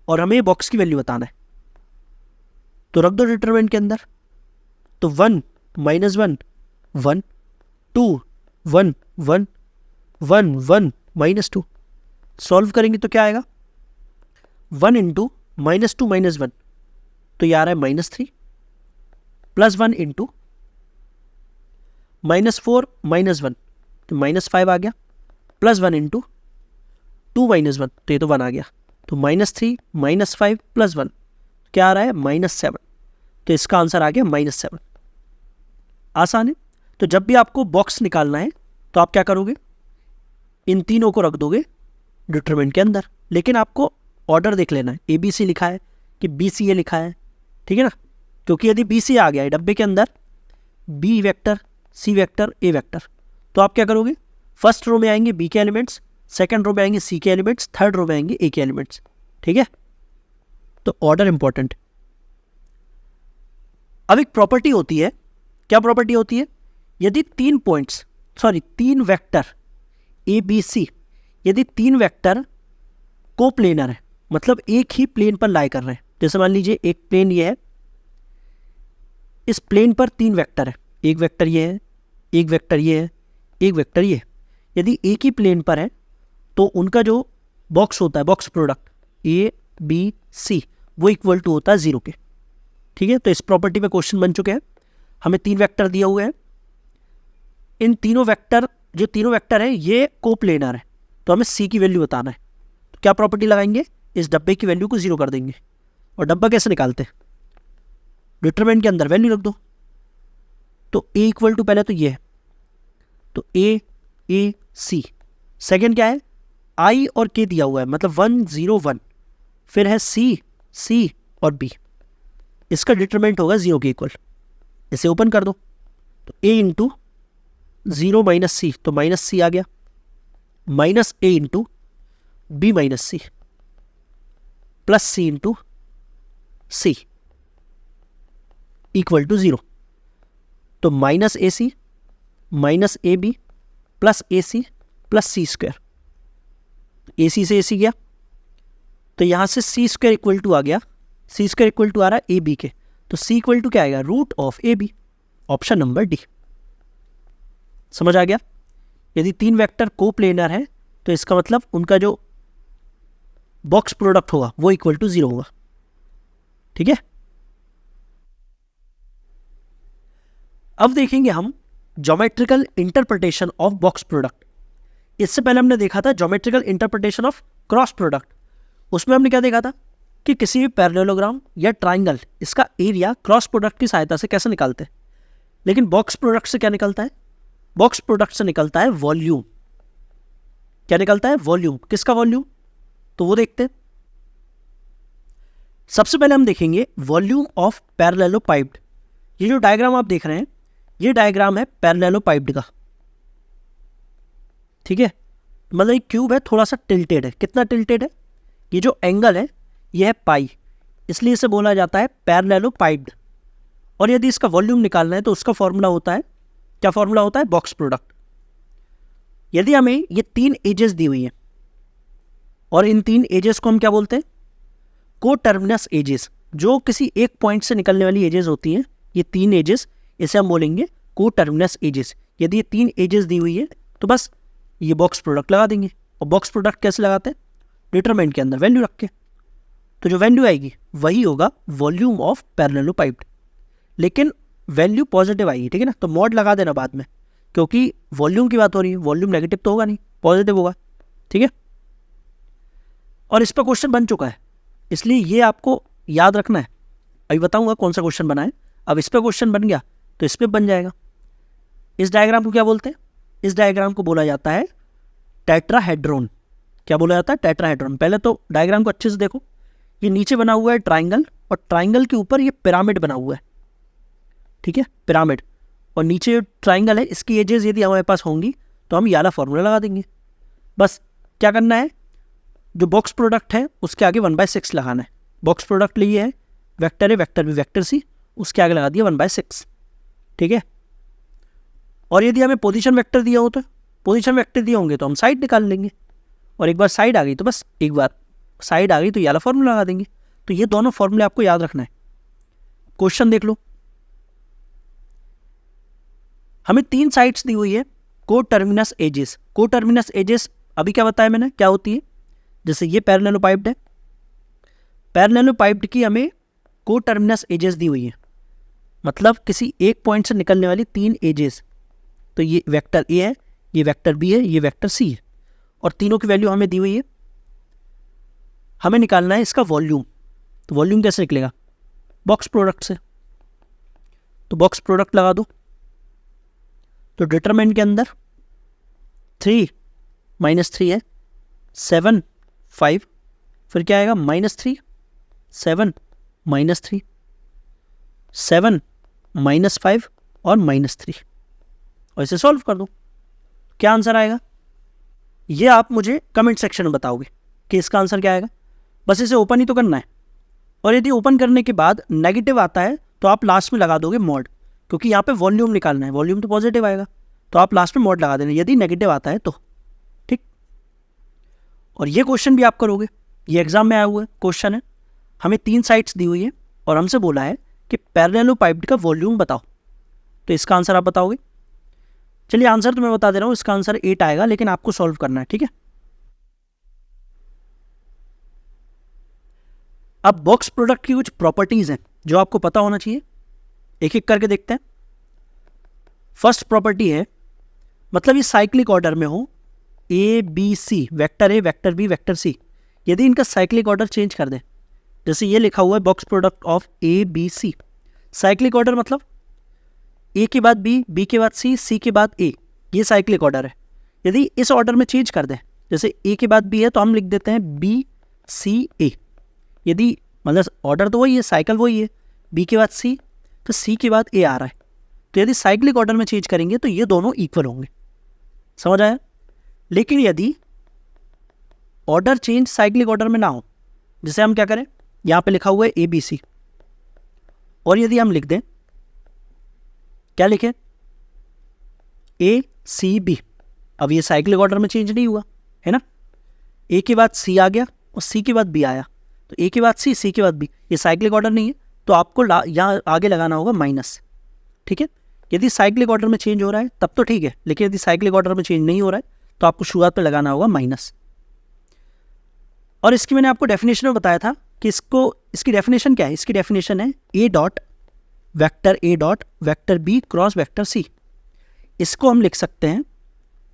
Speaker 1: और हमें बॉक्स की वैल्यू बताना है, तो रख दो डिटरमिनेंट के अंदर। तो 1 माइनस 1 1, 2 1 1 1 1 माइनस 2, सॉल्व करेंगे तो क्या आएगा, 1 इंटू माइनस 2 माइनस 1, तो ये आ रहा है minus 3, plus 1 into minus 4 minus 1, तो माइनस 5 आ गया, प्लस 1 इंटू 2 माइनस 1, तो ये तो 1 आ गया, तो माइनस 3 माइनस 5 प्लस 1, क्या आ रहा है माइनस 7, तो इसका आंसर आ गया माइनस 7। आसान है। तो जब भी आपको बॉक्स निकालना है तो आप क्या करोगे, इन तीनों को रख दोगे डिटरमिनेंट के अंदर, लेकिन आपको ऑर्डर देख लेना है, ए बी सी लिखा है कि बी सी ए लिखा है, ठीक है ना, क्योंकि यदि बी सी आ गया है डब्बे के अंदर, B vector C vector A vector, तो आप क्या करोगे, फर्स्ट रो में आएंगे बी के एलिमेंट्स, सेकंड रो में आएंगे सी के एलिमेंट्स, थर्ड रो में आएंगे ए के एलिमेंट्स, ठीक है। तो ऑर्डर इंपॉर्टेंट। अब एक प्रॉपर्टी होती है, क्या प्रॉपर्टी होती है, यदि 3 वेक्टर ए बी सी, यदि 3 वेक्टर कोप्लेनर है, मतलब एक ही प्लेन पर लाई कर रहे हैं, जैसे मान लीजिए एक प्लेन ये है, इस प्लेन पर 3 वेक्टर है, एक वेक्टर ये है, एक वेक्टर ये है, एक वेक्टर ये है, यदि एक ही प्लेन पर है तो उनका जो बॉक्स होता है, box product A B C, वो इक्वल टू होता है 0 के, ठीक है। तो इस प्रॉपर्टी में क्वेश्चन बन चुके हैं, हमें 3 वेक्टर दिए हुए हैं, इन तीनों वेक्टर, जो तीनों वेक्टर है ये कोप्लेनर है, तो हमें सी की वैल्यू बताना है, तो क्या प्रॉपर्टी लगाएंगे, इस डब्बे की वैल्यू को 0 कर देंगे। और डब्बा कैसे निकालते हैं, डिटरमिनेंट के अंदर वैल्यू रख दो, तो ए इक्वल टू पहले तो ये है, तो ए सी, सेकेंड क्या है, आई और के दिया हुआ है, मतलब 1 0 1, फिर है सी और बी, इसका डिटरमिनेंट होगा 0 के इक्वल, इसे ओपन कर दो, तो ए इंटू 0 माइनस सी, तो माइनस सी आ गया, minus A into B minus C, plus C into C equal to 0, तो minus A C minus A B plus A C plus C square, A C से A C गया, तो यहां से C square equal to आ गया, C square equal to आ रहा है ए बी के, तो सी इक्वल टू क्या आएगा, root of A B, option number D. समझ आ गया। यदि 3 वेक्टर कोप्लेनर है तो इसका मतलब उनका जो बॉक्स प्रोडक्ट होगा वो इक्वल टू 0 होगा, ठीक है। अब देखेंगे हम geometrical interpretation of box product. इससे पहले हमने देखा था geometrical interpretation of cross product, उसमें हमने क्या देखा था कि किसी भी पैरेललोग्राम या ट्राइंगल, इसका एरिया क्रॉस प्रोडक्ट की सहायता से कैसे निकालते हैं। लेकिन बॉक्स प्रोडक्ट से क्या निकलता है, बॉक्स प्रोडक्ट से निकलता है वॉल्यूम। क्या निकलता है, वॉल्यूम। किसका वॉल्यूम, तो वो देखते हैं। सबसे पहले हम देखेंगे वॉल्यूम ऑफ पैरेललोपाइप्ड। ये जो डायग्राम आप देख रहे हैं ये डायग्राम है पैरेललोपाइप्ड का, ठीक है। मतलब ये क्यूब है, थोड़ा सा टिल्टेड है। कितना टिल्टेड है? ये जो एंगल है ये है पाई, इसलिए इसे बोला जाता है पैरेललोपाइप्ड। और यदि इसका वॉल्यूम निकालना है तो उसका फॉर्मूला होता है, क्या फॉर्मूला होता है? Box product. यदि हमें ये 3 एजेस दी हुई है और इन 3 एजेस को हम क्या बोलते हैं? को टर्मिनस एजेस। जो किसी एक पॉइंट से निकलने वाली एजेस होती हैं, ये 3 एजेस, इसे हम बोलेंगे को टर्मिनस एजेस। यदि ये 3 एजेस दी हुई है तो बस ये बॉक्स प्रोडक्ट लगा देंगे। और बॉक्स प्रोडक्ट कैसे लगाते हैं? डिटरमिनेंट के अंदर वैल्यू रख के। तो जो वैल्यू आएगी वही होगा वॉल्यूम ऑफ पैरेललोपाइप्ड, लेकिन वैल्यू पॉजिटिव आएगी, ठीक है ना। तो मॉड लगा देना बाद में, क्योंकि वॉल्यूम की बात हो रही है, वॉल्यूम नेगेटिव तो होगा नहीं, पॉजिटिव होगा, ठीक है। और इस पर क्वेश्चन बन चुका है, इसलिए ये आपको याद रखना है। अभी बताऊंगा कौन सा क्वेश्चन बना है। अब इस पर क्वेश्चन बन गया तो इस पर बन जाएगा। इस डायग्राम को क्या बोलते हैं? इस डायग्राम को बोला जाता है टेट्राहेड्रॉन। क्या बोला जाता है? टेट्राहेड्रॉन। पहले तो डायग्राम को अच्छे से देखो। ये नीचे बना हुआ है ट्राइंगल, और ट्राइंगल के ऊपर ये पिरामिड बना हुआ है, ठीक है, पिरामिड। और नीचे जो ट्राइंगल है इसकी एजेस यदि हमारे पास होंगी तो हम ये वाला फॉर्मूला लगा देंगे। बस क्या करना है, जो बॉक्स प्रोडक्ट है उसके आगे 1/6 लगाना है। बॉक्स प्रोडक्ट लिए है, वेक्टर है, वेक्टर बी, वेक्टर सी, उसके आगे लगा दिया 1/6, ठीक है। और यदि हमें पोजीशन वेक्टर दिया हो तो पोजीशन वेक्टर दिए होंगे तो हम साइड निकाल लेंगे। और एक बार साइड आ गई तो बस, एक बार साइड आ गई तो ये वाला फॉर्मूला लगा देंगे। तो ये दोनों फॉर्मूले आपको याद रखना है। क्वेश्चन देख लो, हमें 3 साइड्स दी हुई है, को टर्मिनस एजेस। को टर्मिनस एजेस अभी क्या बताया मैंने, क्या होती है? जैसे ये पैरेललोपाइप्ड है, पैरेललोपाइप्ड की हमें को टर्मिनस एजेस दी हुई है, मतलब किसी एक पॉइंट से निकलने वाली 3 एजेस। तो ये वेक्टर ए है, ये वेक्टर बी है, ये वेक्टर सी है, और तीनों की वैल्यू हमें दी हुई है। हमें निकालना है इसका वॉल्यूम। तो वॉल्यूम कैसे निकलेगा? बॉक्स प्रोडक्ट से। तो बॉक्स प्रोडक्ट लगा दो। तो डिटरमिनेंट के अंदर 3 - 3 है, 7 5, फिर क्या आएगा? -3 7 -3 7 -5 और -3, और इसे सॉल्व कर दो। क्या आंसर आएगा ये आप मुझे कमेंट सेक्शन में बताओगे कि इसका आंसर क्या आएगा। बस इसे ओपन ही तो करना है, और यदि ओपन करने के बाद नेगेटिव आता है तो आप लास्ट में लगा दोगे मॉड, क्योंकि यहाँ पे वॉल्यूम निकालना है, वॉल्यूम तो पॉजिटिव आएगा, तो आप लास्ट में मॉड लगा देना यदि नेगेटिव आता है तो, ठीक। और ये क्वेश्चन भी आप करोगे, ये एग्जाम में आया हुआ क्वेश्चन है। हमें 3 साइड्स दी हुई है और हमसे बोला है कि पैरेललोपाइप्ड का वॉल्यूम बताओ, तो इसका आंसर आप बताओगे। चलिए आंसर तो मैं बता दे रहा हूँ, इसका आंसर 8 आएगा, लेकिन आपको सॉल्व करना है, ठीक है। अब बॉक्स प्रोडक्ट की कुछ प्रॉपर्टीज हैं जो आपको पता होना चाहिए, एक एक करके देखते हैं। फर्स्ट प्रॉपर्टी है, मतलब ये साइक्लिक ऑर्डर में हो, A B C, vector A, vector B, vector C, यदि इनका साइक्लिक ऑर्डर चेंज कर दें, जैसे ये लिखा हुआ है box product of A B C. Cyclic order मतलब ए के बाद बी, बी के बाद सी, सी के बाद ए, ये साइक्लिक ऑर्डर है। यदि इस ऑर्डर में चेंज कर दें, जैसे ए के बाद बी है तो हम लिख देते हैं बी सी ए। यदि मतलब ऑर्डर तो वही है, साइकिल वही है, बी के बाद सी तो सी के बाद ए आ रहा है, तो यदि साइक्लिक ऑर्डर में चेंज करेंगे तो ये दोनों इक्वल होंगे। समझ आया? लेकिन यदि ऑर्डर चेंज साइक्लिक ऑर्डर में ना हो, जैसे हम क्या करें, यहाँ पे लिखा हुआ है ए बी सी, और यदि हम लिख दें, क्या लिखें, ए सी बी, अब ये साइक्लिक ऑर्डर में चेंज नहीं हुआ है ना, ए के बाद सी आ गया और सी के बाद बी आया, तो ए के बाद सी, सी के बाद बी, ये साइक्लिक ऑर्डर नहीं है, तो आपको यहाँ आगे लगाना होगा माइनस, ठीक है। यदि साइक्लिक ऑर्डर में चेंज हो रहा है तब तो ठीक है, लेकिन यदि साइक्लिक ऑर्डर में चेंज नहीं हो रहा है तो आपको शुरुआत पे लगाना होगा माइनस। और इसकी मैंने आपको डेफिनेशन में बताया था कि इसकी डेफिनेशन क्या है। इसकी डेफिनेशन है A dot vector A dot vector B cross vector C. इसको हम लिख सकते हैं,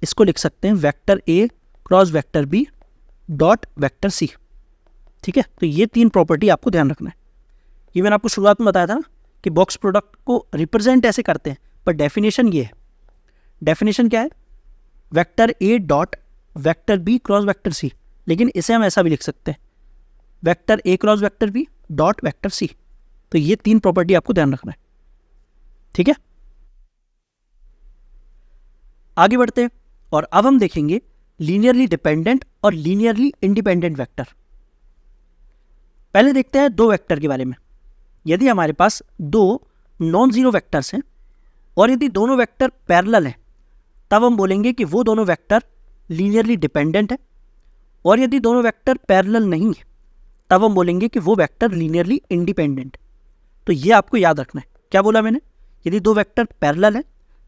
Speaker 1: इसको लिख सकते हैं vector A cross vector B dot vector C, ठीक है। तो ये 3 प्रॉपर्टी आपको ध्यान रखना है। ये मैंने आपको शुरुआत में बताया था ना कि बॉक्स प्रोडक्ट को रिप्रेजेंट ऐसे करते हैं, पर डेफिनेशन ये है। डेफिनेशन क्या है, vector A dot vector B cross vector C, लेकिन इसे हम ऐसा भी लिख सकते हैं, vector A cross vector B dot vector C. तो ये 3 प्रॉपर्टी आपको ध्यान रखना है, ठीक है। आगे बढ़ते हैं और अब हम देखेंगे लीनियरली डिपेंडेंट और लीनियरली इंडिपेंडेंट वेक्टर। पहले देखते हैं दो वेक्टर के बारे में। यदि हमारे पास दो नॉन जीरो वेक्टर्स हैं और यदि दोनों वेक्टर पैरेलल हैं, तब हम बोलेंगे कि वो दोनों वेक्टर लीनियरली डिपेंडेंट है। और यदि दोनों वेक्टर पैरेलल नहीं है, तब हम बोलेंगे कि वो वेक्टर लीनियरली इंडिपेंडेंट। तो ये आपको याद रखना है। क्या बोला मैंने? यदि दो वेक्टर पैरेलल है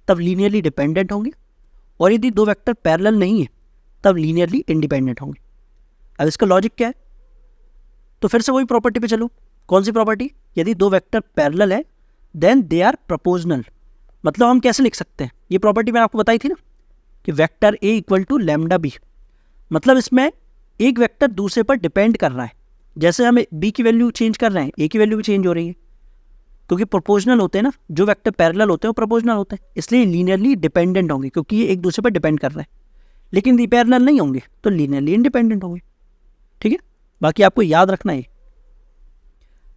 Speaker 1: तब लीनियरली डिपेंडेंट होंगे, और यदि दो वेक्टर पैरेलल नहीं है तब लीनियरली इंडिपेंडेंट होंगे। अब इसका लॉजिक क्या है? तो फिर से वही प्रॉपर्टी पे चलो। कौन सी प्रॉपर्टी? यदि दो वेक्टर पैरेलल है देन दे आर प्रोपोर्शनल। मतलब हम कैसे लिख सकते हैं? ये प्रॉपर्टी मैंने आपको बताई थी ना कि vector A equal to lambda B. मतलब इसमें एक वेक्टर दूसरे पर डिपेंड कर रहा है। जैसे हम बी की वैल्यू चेंज कर रहे हैं, ए की वैल्यू भी चेंज हो रही है, क्योंकि प्रोपोर्शनल होते हैं ना। जो वेक्टर पैरेलल होते हैं वो प्रोपोर्शनल होते हैं, इसलिए लीनियरली डिपेंडेंट होंगे क्योंकि ये एक दूसरे पर डिपेंड कर रहे हैं। लेकिन यदि पैरेलल नहीं होंगे तो लीनियरली इंडिपेंडेंट होंगे। ठीक है, बाकी आपको याद रखना है।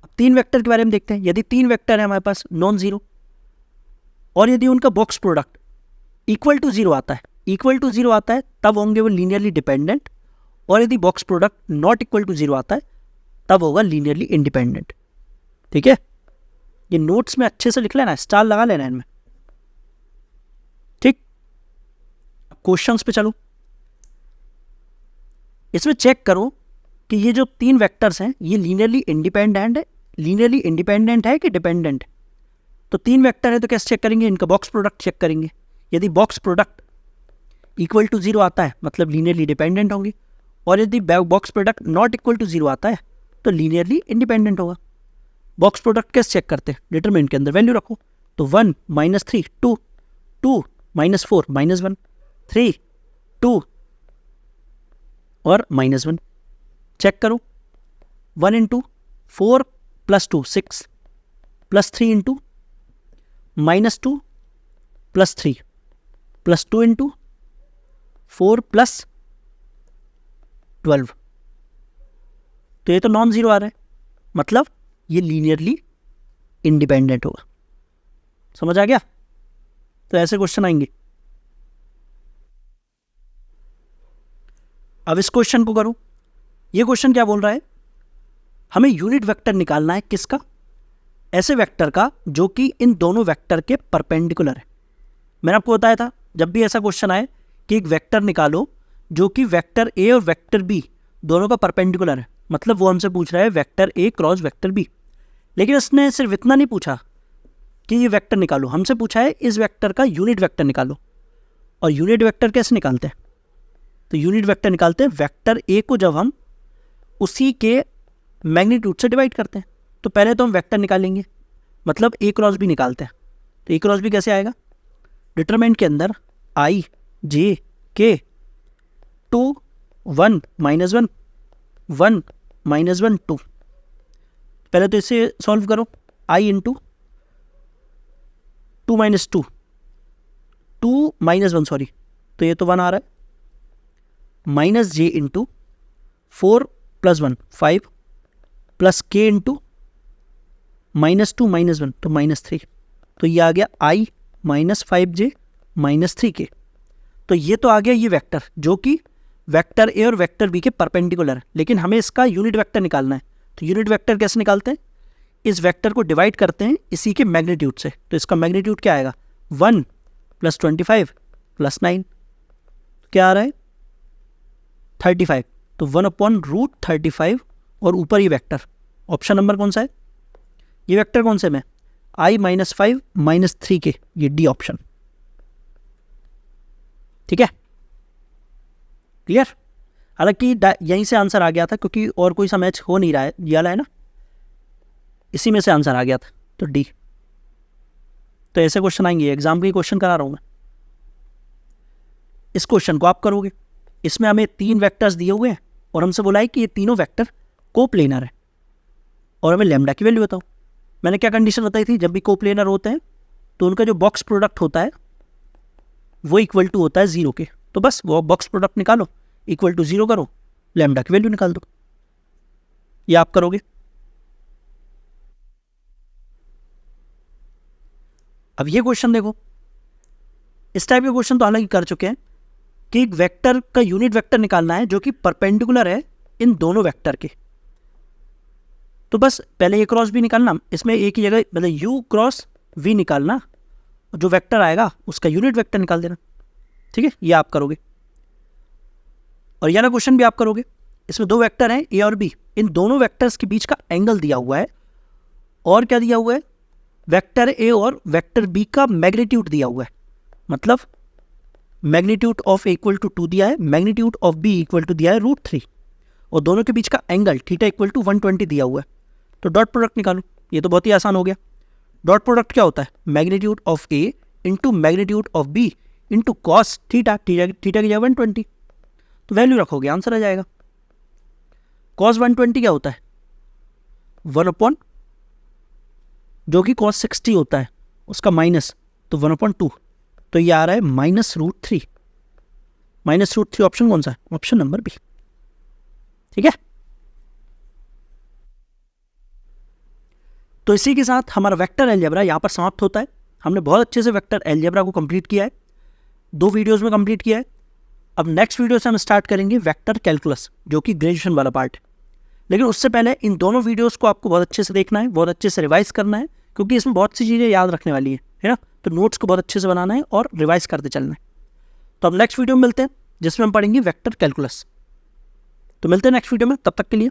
Speaker 1: अब तीन वेक्टर के बारे में देखते हैं। यदि तीन वेक्टर है हमारे पास नॉन जीरो, और यदि उनका box product equal to zero आता है, तब होंगे वो लीनियरली डिपेंडेंट। और यदि box product not equal to zero आता है तब होगा लीनियरली इंडिपेंडेंट। ठीक है, ये नोट्स में अच्छे से लिख लेना, स्टार लगा लेना इनमें। ठीक, क्वेश्चंस पे चलो। इसमें चेक करो कि ये जो तीन वेक्टर्स हैं ये लीनियरली इंडिपेंडेंट है कि डिपेंडेंट। तो तीन वेक्टर है तो कैसे चेक करेंगे? इनका बॉक्स प्रोडक्ट चेक करेंगे। यदि box product equal to zero आता है मतलब लीनियरली डिपेंडेंट होंगे, और यदि box product not equal to zero आता है तो लीनियरली इंडिपेंडेंट होगा। बॉक्स प्रोडक्ट कैसे चेक करते हैं? डिटरमिनेंट के अंदर वैल्यू रखो। तो 1 - 3 2, 2 - 4 -1, 3 2 और -1। चेक करो। 1 इंटू 4 + 2 6 + 3 इंटू -2 + 3 + 2 इंटू 4 + 12। तो ये तो नॉन जीरो आ रहा है, मतलब ये लीनियरली इंडिपेंडेंट होगा। समझ आ गया? तो ऐसे क्वेश्चन आएंगे। अब इस क्वेश्चन को करो। ये क्वेश्चन क्या बोल रहा है? हमें यूनिट वेक्टर निकालना है। किसका? ऐसे वेक्टर का जो कि इन दोनों वेक्टर के परपेंडिकुलर है। मैंने आपको बताया था जब भी ऐसा क्वेश्चन आए कि एक वेक्टर निकालो जो कि वेक्टर ए और वेक्टर बी दोनों का परपेंडिकुलर है, मतलब वो हमसे पूछ रहा है vector A cross vector B. लेकिन इसने सिर्फ इतना नहीं पूछा कि ये वेक्टर निकालो, हमसे पूछा है इस वेक्टर का यूनिट वेक्टर निकालो। और यूनिट वेक्टर कैसे निकालते हैं? तो यूनिट वेक्टर निकालते हैं वेक्टर ए को जब हम उसी के मैग्नीट्यूड से डिवाइड करते हैं। तो पहले तो हम वेक्टर निकालेंगे, मतलब ए क्रॉस बी निकालते हैं। तो ए क्रॉस बी कैसे आएगा? डिटरमिनेंट के अंदर आई जे के 2 1 -1 1 -1 2। पहले तो इसे सॉल्व करो। आई इंटू 2 - 2 2 -1 सॉरी, तो ये तो 1 आ रहा है। माइनस जे इंटू 4 + 1 5 प्लस के इंटू -2 -1 तो -3। तो ये आ गया आई -5j -3k। तो ये तो आ गया ये वेक्टर जो कि वेक्टर ए और वेक्टर बी के परपेंडिकुलर है। लेकिन हमें इसका यूनिट वेक्टर निकालना है। तो यूनिट वेक्टर कैसे निकालते हैं? इस वेक्टर को डिवाइड करते हैं इसी के मैग्नीट्यूड से। तो इसका मैग्नीट्यूड क्या आएगा? 1 + 25 + 9 क्या आ रहा है? 35। तो 1/√35 और ऊपर ये वेक्टर। ऑप्शन नंबर कौन सा है? ये वेक्टर कौन से में? I -5 -3k, ये डी ऑप्शन। ठीक है, क्लियर? हालांकि यहीं से आंसर आ गया था क्योंकि और कोई सा मैच हो नहीं रहा है, ये वाला है ना, इसी में से आंसर आ गया था, तो डी। तो ऐसे क्वेश्चन आएंगे, एग्जाम के क्वेश्चन करा रहा हूं मैं। इस क्वेश्चन को आप करोगे। इसमें हमें 3 वेक्टर्स दिए हुए हैं और हमसे बोला है कि ये तीनों वेक्टर कोप्लेनर है और हमें लैम्डा की वैल्यू बताओ। मैंने क्या कंडीशन बताई थी? जब भी कोप्लेनर होते हैं तो उनका जो बॉक्स प्रोडक्ट होता है वो इक्वल टू होता है 0 के। तो बस वो बॉक्स प्रोडक्ट निकालो, इक्वल टू 0 करो, लैम्डा की वैल्यू निकाल दो। ये आप करोगे। अब ये क्वेश्चन देखो, इस टाइप के क्वेश्चन तो हालांकि कर चुके हैं कि एक वेक्टर का यूनिट वेक्टर निकालना है जो कि परपेंडिकुलर है इन दोनों वेक्टर के। तो बस पहले ए क्रॉस बी निकालना, इसमें एक ही जगह मतलब यू क्रॉस वी निकालना, जो वेक्टर आएगा उसका यूनिट वेक्टर निकाल देना। ठीक है, ये आप करोगे। और यह ना क्वेश्चन भी आप करोगे। इसमें दो वेक्टर हैं ए और बी, इन दोनों वेक्टर्स के बीच का एंगल दिया हुआ है और क्या दिया हुआ है, वेक्टर ए और वेक्टर बी का मैग्नीट्यूड दिया हुआ है। मतलब magnitude of A equal to 2 दिया है, magnitude of B equal to दिया है √3 और दोनों के बीच का एंगल थीटा इक्वल टू 120 दिया हुआ है। तो डॉट प्रोडक्ट निकालो। ये तो बहुत ही आसान हो गया। डॉट प्रोडक्ट क्या होता है, magnitude of A into magnitude of B into cos theta, theta की जगह 120, तो वैल्यू रखोगे आंसर आ जाएगा। कॉस 120 क्या होता है, 1/, जो कि कॉस 60 होता है उसका माइनस, तो 1/2, तो ये आ रहा है -√3। -√3 ऑप्शन कौन सा है, ऑप्शन नंबर बी। ठीक है, तो इसी के साथ हमारा वेक्टर अलजेब्रा यहाँ पर समाप्त होता है। हमने बहुत अच्छे से वेक्टर अलजेब्रा को कंप्लीट किया है, 2 वीडियोस में कंप्लीट किया है। अब नेक्स्ट वीडियो से हम स्टार्ट करेंगे वेक्टर कैलकुलस, जो कि ग्रेजुएशन वाला पार्ट है। लेकिन उससे पहले इन दोनों वीडियोस को आपको बहुत अच्छे से देखना है, बहुत अच्छे से रिवाइज करना है, क्योंकि इसमें बहुत सी चीज़ें याद रखने वाली है ना। तो नोट्स को बहुत अच्छे से बनाना है और रिवाइज करते चलना है। तो अब नेक्स्ट वीडियो में मिलते हैं जिसमें हम पढ़ेंगे वेक्टर कैलकुलस। तो मिलते हैं नेक्स्ट वीडियो में, तब तक के लिए